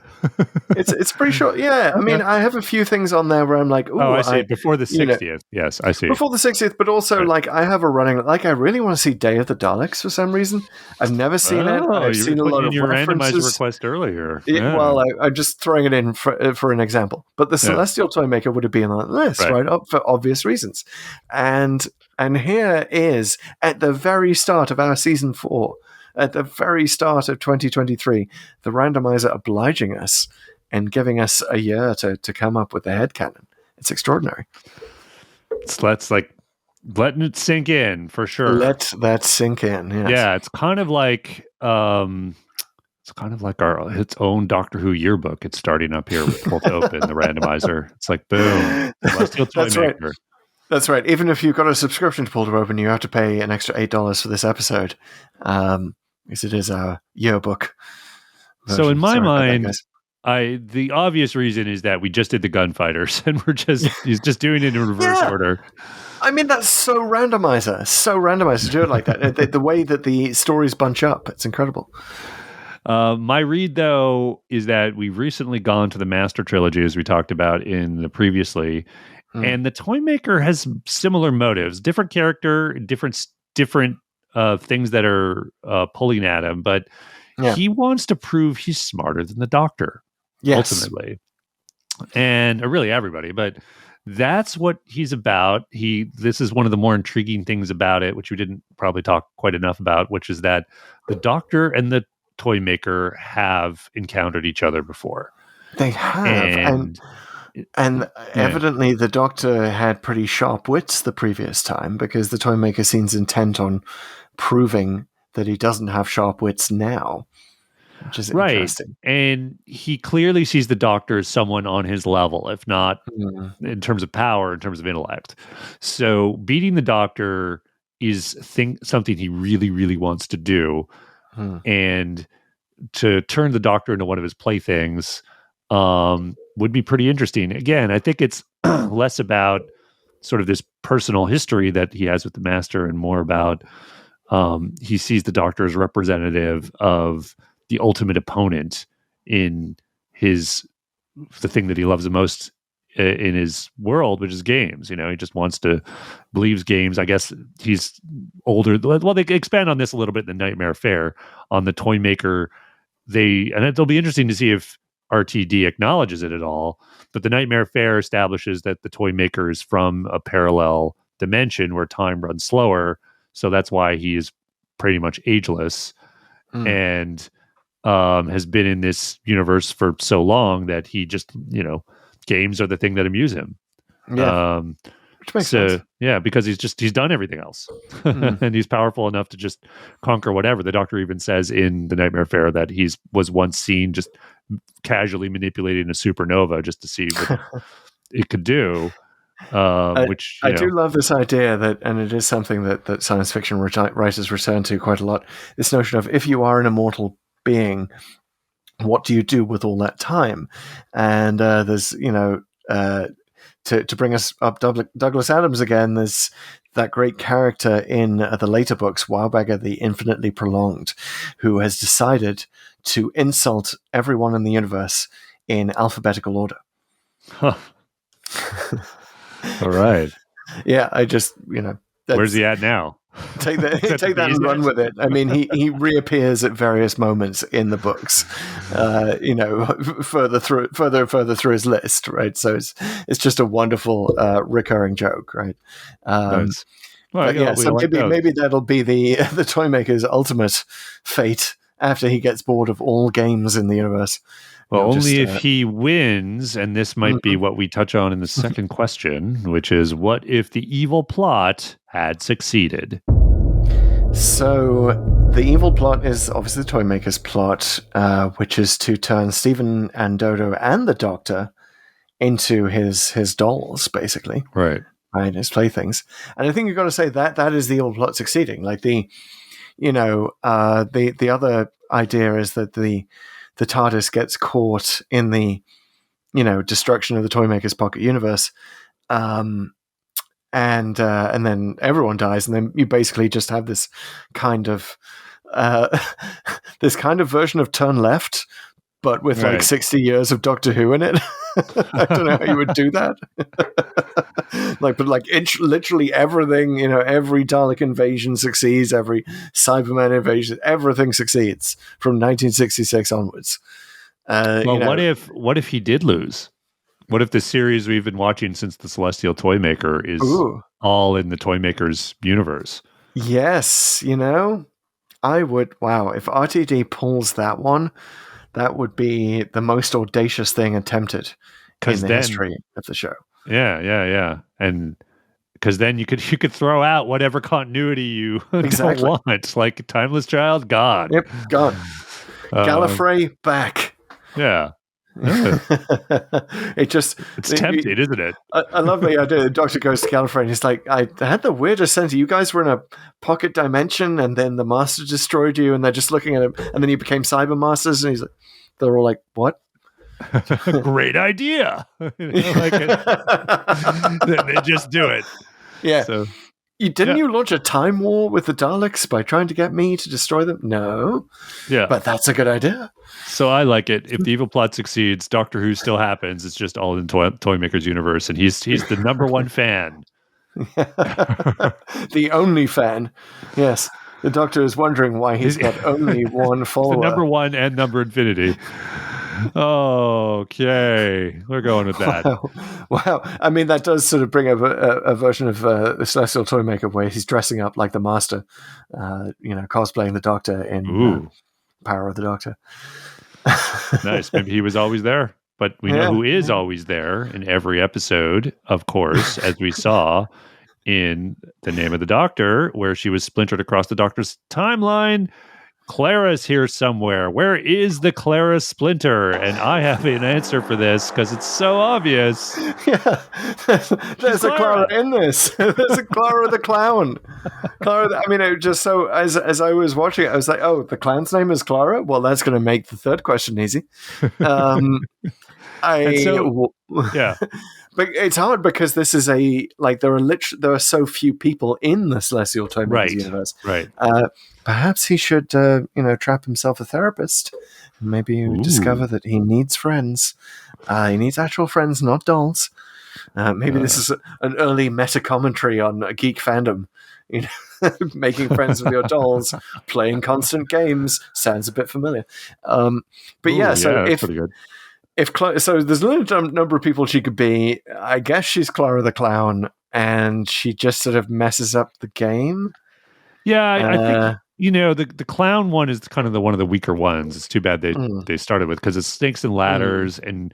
It's pretty short. Yeah, I mean, I have a few things on there where I'm like, "Oh, I see." Before the 60th, yes, I see. Before the 60th, but also like I have a running. Like I really want to see Day of the Daleks for some reason. I've never seen it. I've seen a lot of your references. randomizer request earlier. Well, I'm just throwing it in for an example. But the Celestial Toymaker would have been on that list, right? Up for obvious reasons. And here is at the very start of our season 4. At the very start of 2023, the randomizer obliging us and giving us a year to come up with the headcanon. It's extraordinary. Let's letting it sink in for sure. Let that sink in. Yes. Yeah, it's kind of like its own Doctor Who yearbook. It's starting up here with pulled open the randomizer. It's like boom. Celestial Toymaker. That's right. Even if you've got a subscription to Pull to Open, you have to pay an extra $8 for this episode. Because it is our yearbook version. So in my mind, The obvious reason is that we just did the gunfighters, and he's just doing it in reverse order. I mean, that's so randomizer to do it like that. The way that the stories bunch up, it's incredible. My read, though, is that we've recently gone to the Master Trilogy, as we talked about in the previously, and the Toymaker has similar motives, different character, different things that are pulling at him, but he wants to prove he's smarter than the Doctor, ultimately, and really everybody, but that's what he's about. This is one of the more intriguing things about it, which we didn't probably talk quite enough about, which is that the Doctor and the Toymaker have encountered each other before. They have, and evidently the Doctor had pretty sharp wits the previous time, because the Toymaker seems intent on proving that he doesn't have sharp wits now, which is interesting. And he clearly sees the Doctor as someone on his level, if not in terms of power, in terms of intellect. So beating the Doctor is something he really, really wants to do. And to turn the Doctor into one of his playthings would be pretty interesting. Again, I think it's less about sort of this personal history that he has with the Master and more about he sees the Doctor as representative of the ultimate opponent in the thing that he loves the most in his world, which is games. He just believes games. I guess he's older. Well, they expand on this a little bit in the Nightmare Fair on the Toymaker. And it'll be interesting to see if RTD acknowledges it at all. But the Nightmare Fair establishes that the Toymaker is from a parallel dimension where time runs slower. So that's why he is pretty much ageless and has been in this universe for so long that he just, games are the thing that amuse him. Yeah. Which makes sense. Yeah, because he's done everything else. And he's powerful enough to just conquer whatever. The Doctor even says in the Nightmare Fair that was once seen just casually manipulating a supernova just to see what it could do. I do love this idea that, and it is something that science fiction writers return to quite a lot, this notion of, if you are an immortal being, what do you do with all that time? And there's, to bring us up Douglas Adams again, there's that great character in the later books, Wowbagger the Infinitely Prolonged, who has decided to insult everyone in the universe in alphabetical order. Huh. All right. Yeah, I just, where's he at now? Take that and run with it. I mean, he reappears at various moments in the books, further through his list, right? So it's just a wonderful recurring joke, right? Nice. So maybe that'll be the Toymaker's ultimate fate after he gets bored of all games in the universe. Well, only if he wins, and this might be what we touch on in the second question, which is, what if the evil plot had succeeded? So the evil plot is obviously the Toymaker's plot, which is to turn Stephen and Dodo and the Doctor into his dolls, basically. Right, his playthings. And I think you've got to say that is the evil plot succeeding. Like the other idea is that the TARDIS gets caught in the, destruction of the Toymaker's pocket universe, and then everyone dies, and then you basically just have this kind of version of Turn Left, but with like 60 years of Doctor Who in it. I don't know how you would do that. Literally everything, every Dalek invasion succeeds, every Cyberman invasion, everything succeeds from 1966 onwards. What if he did lose? What if the series we've been watching since the Celestial Toymaker is all in the Toymaker's universe? Yes, I would. Wow, if RTD pulls that one, that would be the most audacious thing attempted in the history of the show. Yeah. And because then you could throw out whatever continuity you don't want, like Timeless Child, gone. Yep, gone. Gallifrey, back. Yeah. It's tempting, isn't it? I love the idea. The Doctor goes to Gallifrey and he's like, I had the weirdest sense. You guys were in a pocket dimension and then the Master destroyed you, and they're just looking at him, and then you became Cyber Masters, and they're all like, what? Great idea. Like they just do it. Yeah. So Didn't you launch a time war with the Daleks by trying to get me to destroy them? No. Yeah. But that's a good idea. So I like it. If the evil plot succeeds, Doctor Who still happens. It's just all in Toymaker's universe, and he's the number one fan. The only fan. Yes. The Doctor is wondering why he's got only one follower. The number one and number infinity. Okay, we're going with that. Wow. I mean, that does sort of bring a version of the Celestial Toymaker where he's dressing up like the Master, cosplaying the Doctor in Power of the Doctor. Nice. Maybe he was always there. But we know who is always there in every episode, of course, as we saw in The Name of the Doctor, where she was splintered across the Doctor's timeline. Clara's here somewhere. Where is the Clara splinter? And I have an answer for this because it's so obvious. Yeah, there's a Clara in this. There's a Clara the clown. Clara. I mean, it just so as I was watching it, I was like, "Oh, the clown's name is Clara." Well, that's going to make the third question easy. Yeah. But it's hard because this is there are so few people in the Celestial Toymaker universe. Right. Perhaps he should, trap himself a therapist. Maybe he would discover that he needs friends. He needs actual friends, not dolls. Maybe this is an early meta commentary on geek fandom. Making friends with your dolls, playing constant games sounds a bit familiar. So if pretty good. So there's a limited number of people she could be. I guess she's Clara the clown, and she just sort of messes up the game. Yeah, I think the clown one is kind of one of the weaker ones. It's too bad they started with because it's snakes and ladders, and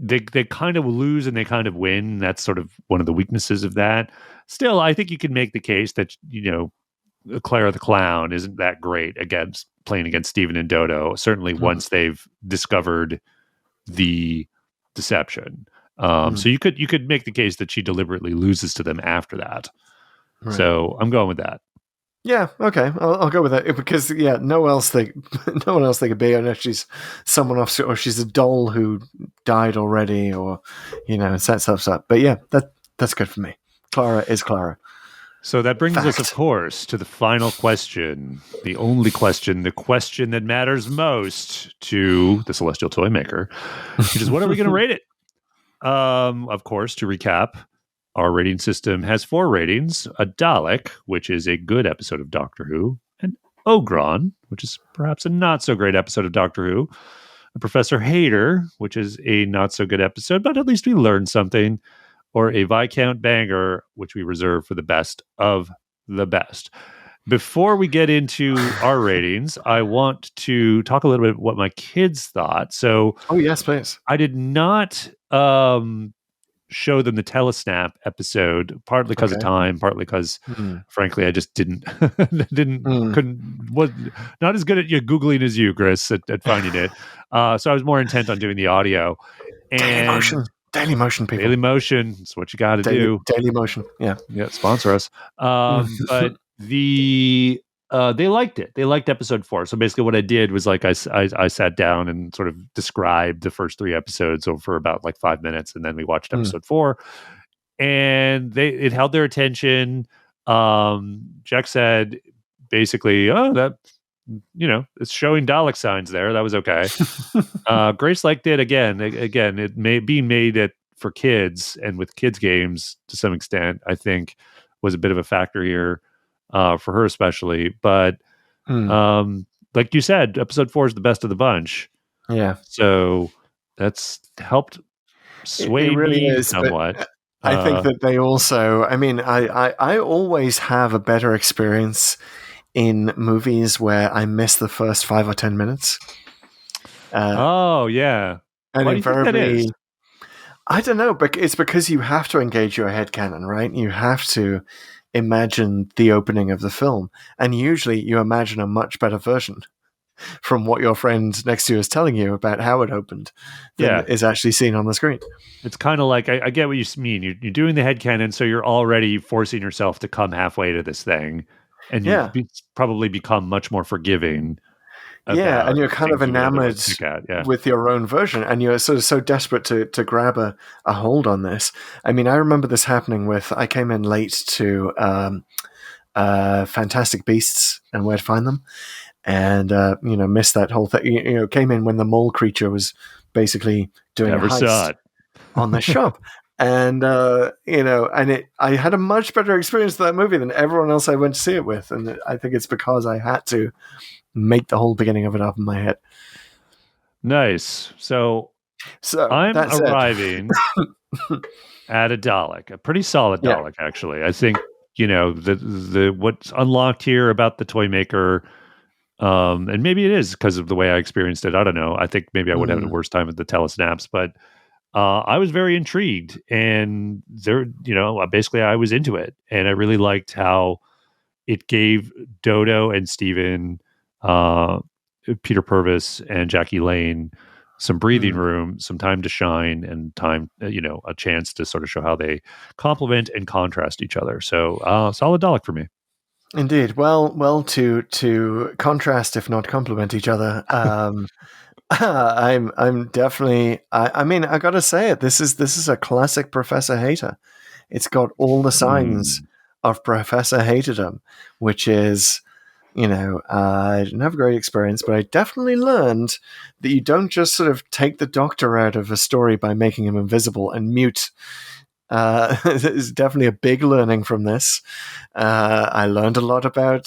they kind of lose and they kind of win. That's sort of one of the weaknesses of that. Still, I think you can make the case that Clara the clown isn't that great playing against Steven and Dodo. Certainly, once they've discovered the deception. So you could make the case that she deliberately loses to them after that. Right. So I'm going with that. Yeah, okay, I'll go with that because no one else they could be unless she's someone else or she's a doll who died already or set stuff up. But yeah, that's good for me. Clara is Clara. So that brings us, of course, to the final question, the only question, the question that matters most to the Celestial Toymaker, which is what are we going to rate it? Of course, to recap, our rating system has 4 ratings: a Dalek, which is a good episode of Doctor Who; an Ogron, which is perhaps a not so great episode of Doctor Who; a Professor Hater, which is a not so good episode, but at least we learned something; or a Viscount Banger, which we reserve for the best of the best. Before we get into our ratings, I want to talk a little bit what my kids thought. So, yes, please. I did not show them the Telesnap episode, partly because of time, partly because, frankly, I just was not as good at Googling as you, Chris, at finding it. So I was more intent on doing the audio. And Daily Motion, people. Daily Motion, it's what you got to do. Daily Motion, yeah, sponsor us. But they liked it. They liked episode 4. So basically, what I did was I sat down and sort of described the first 3 episodes for about 5 minutes, and then we watched episode 4, and it held their attention. Jack said basically, it's showing Dalek signs there. That was okay. Grace liked it again. It may be made for kids and with kids games to some extent. I think was a bit of a factor here. For her especially, but like you said, episode 4 is the best of the bunch. Yeah, so that's helped sway me somewhat. I think that they also. I mean, I always have a better experience in movies where I miss the first 5 or 10 minutes. Yeah, and why do you think that is? I don't know, but it's because you have to engage your headcanon, right? You have to imagine the opening of the film, and usually you imagine a much better version from what your friend next to you is telling you about how it opened than is actually seen on the screen. It's kind of like I get what you mean. You're doing the headcanon, so you're already forcing yourself to come halfway to this thing, and you probably become much more forgiving Yeah, and you're kind of things you would enamored otherwise pick at, yeah. with your own version, and you're sort of so desperate to grab a hold on this. I mean, I remember this happening with, I came in late to Fantastic Beasts and Where to Find Them, and missed that whole thing. Came in when the mole creature was basically doing Never a saw heist it. on the shop. And I had a much better experience with that movie than everyone else I went to see it with, and I think it's because I had to make the whole beginning of it up in my head. Nice. So I'm that's arriving at a Dalek, a pretty solid Dalek, actually. I think the what's unlocked here about the Toymaker, and maybe it is because of the way I experienced it. I don't know. I think maybe I would have the worst time at the telesnaps, but I was very intrigued, and basically I was into it, and I really liked how it gave Dodo and Steven, Peter Purvis and Jackie Lane some breathing room, some time to shine, and time, a chance to sort of show how they complement and contrast each other. So, solid Dalek for me. Indeed. Well, to contrast, if not complement each other, I'm definitely. I mean, I gotta say it. This is a classic Professor Hater. It's got all the signs of Professor Haterdom, which is, I didn't have a great experience, but I definitely learned that you don't just sort of take the Doctor out of a story by making him invisible and mute. There's definitely a big learning from this. I learned a lot about,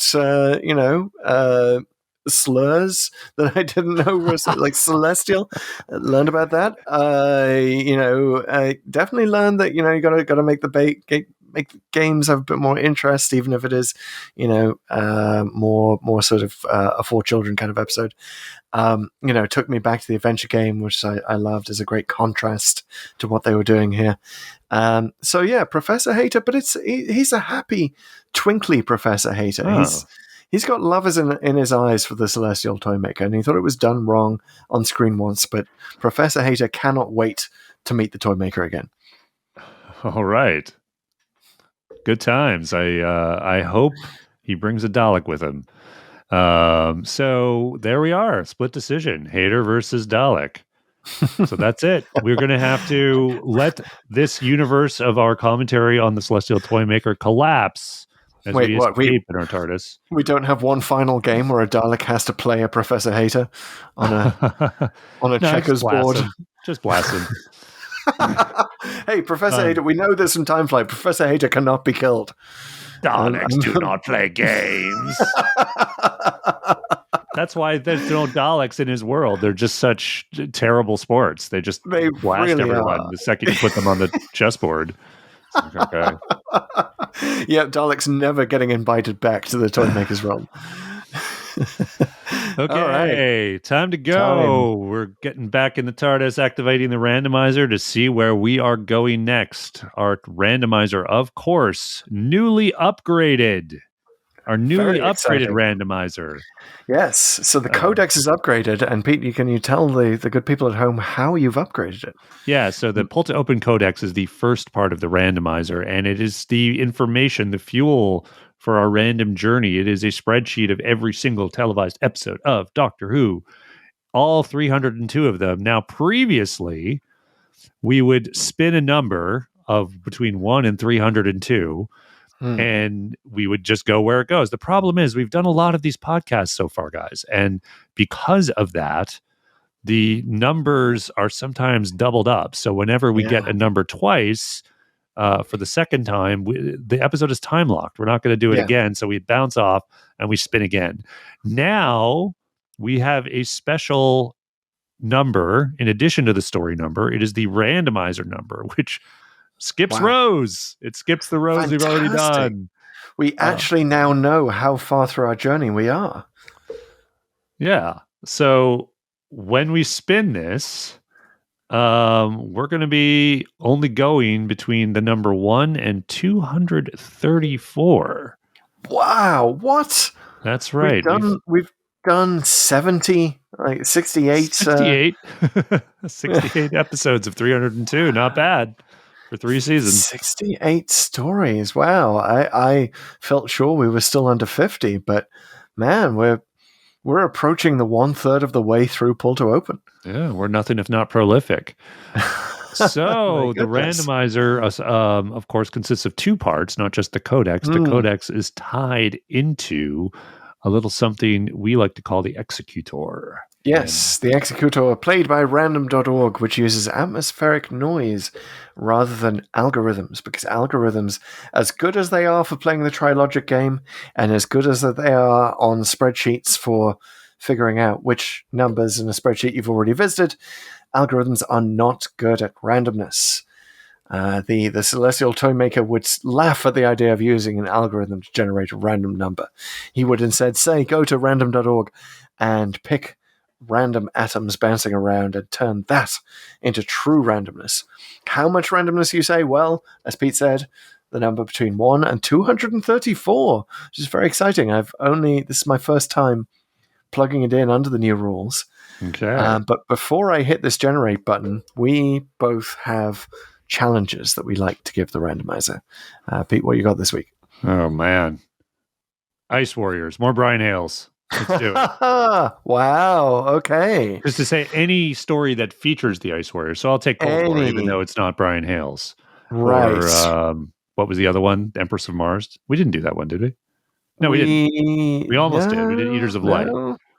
slurs that I didn't know were like Celestial. I learned about that. I definitely learned that, you gotta make make the games have a bit more interest, even if it is, more sort of a for children kind of episode. It took me back to the adventure game, which I loved as a great contrast to what they were doing here. So yeah, Professor Hater, but he's a happy, twinkly Professor Hater. Oh. He's got lovers in his eyes for the Celestial Toymaker, and he thought it was done wrong on screen once, but Professor Hater cannot wait to meet the Toymaker again. All right. Good times. I hope he brings a Dalek with him. So there we are. Split decision. Hater versus Dalek. So that's it. We're going to have to let this universe of our commentary on the Celestial Toymaker collapse as we escape in our TARDIS. We don't have one final game where a Dalek has to play a Professor Hater on a checkers board. Just blast him. Hey, Professor Hater, we know there's some time flight. Professor Hater cannot be killed. Daleks do not play games. That's why there's no Daleks in his world. They're just such terrible sports. They blast really everyone the second you put them on the chessboard. Okay. Yeah, Daleks never getting invited back to the Toymaker's realm. Okay, right. Time to go. We're getting back in the TARDIS, activating the randomizer to see where we are going next. Our randomizer, of course, newly upgraded. Our newly upgraded randomizer. Yes, so the codex is upgraded, and Pete, can you tell the good people at home how you've upgraded it? Yeah, so the Pull to Open codex is the first part of the randomizer, and it is the information, the fuel for our random journey. It is a spreadsheet of every single televised episode of Doctor Who, all 302 of them. Now, previously, we would spin a number of between 1 and 302, and we would just go where it goes. The problem is we've done a lot of these podcasts so far, guys, and because of that, the numbers are sometimes doubled up. So whenever we get a number twice, for the second time, the episode is time locked. We're not going to do it again. So we bounce off and we spin again. Now we have a special number in addition to the story number. It is the randomizer number, which skips rows. It skips the rows we've already done. We actually now know how far through our journey we are. Yeah. So when we spin this, we're going to be only going between the number 1 and 234. Wow, what? That's right. We've done 70, like 68. 68. 68 episodes of 302. Not bad for 3 seasons. 68 stories. Wow. I felt sure we were still under 50, but man, we're we're approaching the 1/3 of the way through Pull to Open. Yeah, we're nothing if not prolific. So the goodness. randomizer, of course, consists of two parts, not just the codex. The codex is tied into a little something we like to call the executor. Yes, the executor, played by random.org, which uses atmospheric noise rather than algorithms, because algorithms, as good as they are for playing the Trilogic game, and as good as they are on spreadsheets for figuring out which numbers in a spreadsheet you've already visited, algorithms are not good at randomness. The Celestial Toymaker would laugh at the idea of using an algorithm to generate a random number. He would instead say, go to random.org and pick random atoms bouncing around and turn that into true randomness. How much randomness, you say? Well, as Pete said, the number between 1 and 234, which is very exciting. This is my first time plugging it in under the new rules. Okay. But before I hit this generate button, we both have challenges that we like to give the randomizer. Pete, what you got this week? Oh, man. Ice Warriors. More Brian Hales. Let's do it. Wow. Okay. Just to say any story that features the Ice Warriors. So I'll take Cold War, even though it's not Brian Hales. Right. Or, what was the other one? Empress of Mars? We didn't do that one, did we? No, we didn't. We almost did. We did Eaters of Light.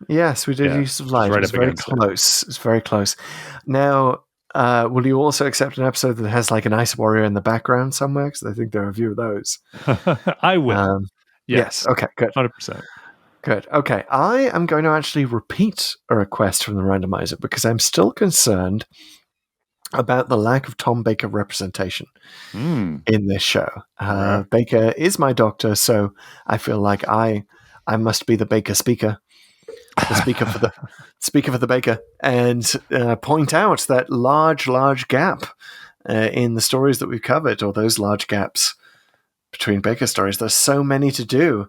Yes, we did Eaters of Light. Right, it was very close. It's very close. Now, will you also accept an episode that has like an Ice Warrior in the background somewhere? Because I think there are a few of those. I will. Yes. Okay, good. 100%. Good. Okay. I am going to actually repeat a request from the randomizer because I'm still concerned about the lack of Tom Baker representation in this show. Baker is my doctor, so I feel like I must be the Baker speaker, the speaker for the Baker, and point out that large gap in the stories that we've covered, or those large gaps between Baker stories. There's so many to do.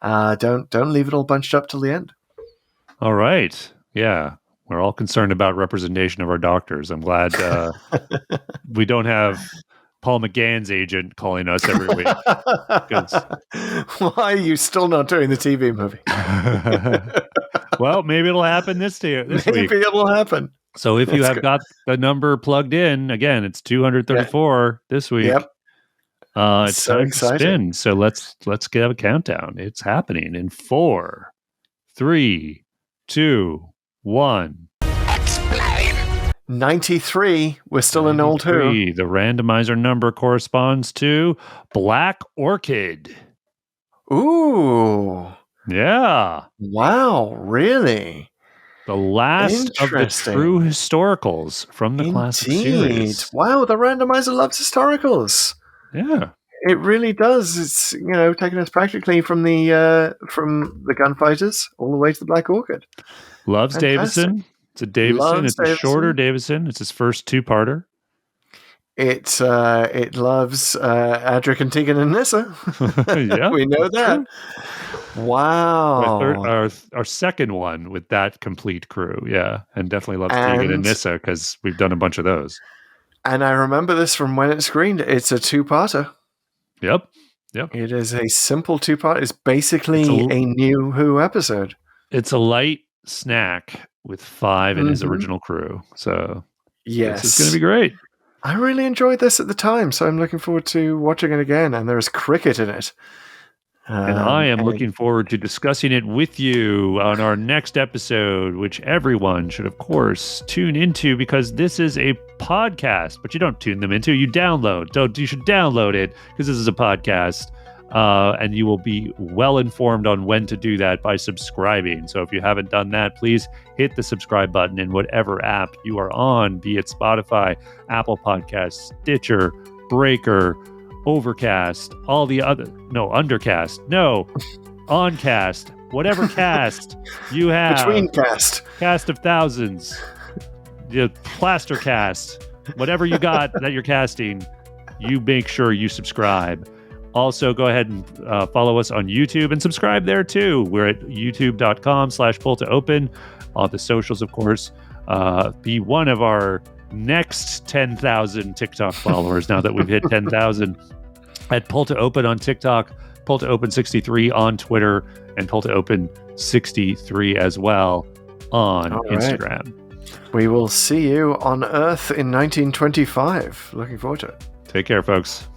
Don't leave it all bunched up till the end. All right. Yeah. We're all concerned about representation of our doctors. I'm glad we don't have Paul McGann's agent calling us every week. Why are you still not doing the TV movie? Well, maybe it'll happen this week. Maybe it'll happen. So if you have got the number plugged in, again, it's 234 this week. Yep. It's so time exciting. to spin. So let's get a countdown. It's happening in 4, 3, 2, 1. 93. We're still in Old Who. The randomizer number corresponds to Black Orchid. Ooh. Yeah. Wow, really? The last of the true historicals from the classic series. Wow, the randomizer loves historicals. Yeah. It really does. It's, taking us practically from the gunfighters all the way to the Black Orchid. Loves Fantastic. Davison. It's a Davison. It's a shorter Davison. It's his first two-parter. It loves Adric and Tegan and Nissa. Yeah, we know that. Wow. Our second one with that complete crew. Yeah, and definitely loves Tegan and Nissa because we've done a bunch of those. And I remember this from when it screened. It's a two-parter. Yep. It is a simple two-part. It's basically a new Who episode. It's a light snack with 5 in his original crew. So yes, it's going to be great. I really enjoyed this at the time, so I'm looking forward to watching it again. And there's cricket in it. And I am looking forward to discussing it with you on our next episode, which everyone should, of course, tune into because this is a podcast, but you don't tune them into. You download. You should download it because this is a podcast. And you will be well informed on when to do that by subscribing. So if you haven't done that, please hit the subscribe button in whatever app you are on, be it Spotify, Apple Podcasts, Stitcher, Breaker, Overcast, all the other, Undercast, Oncast, whatever cast you have. Between cast of thousands, the plaster cast, whatever you got that you're casting, you make sure you subscribe. Also, go ahead and follow us on YouTube and subscribe there too. We're at youtube.com/pulltoopen. On the socials, of course. Be one of our next 10,000 TikTok followers now that we've hit 10,000 at Pull to Open on TikTok. Pull to Open 63 on Twitter, and Pull to Open 63 as well on Instagram. We will see you on Earth in 1925. Looking forward to it. Take care, folks.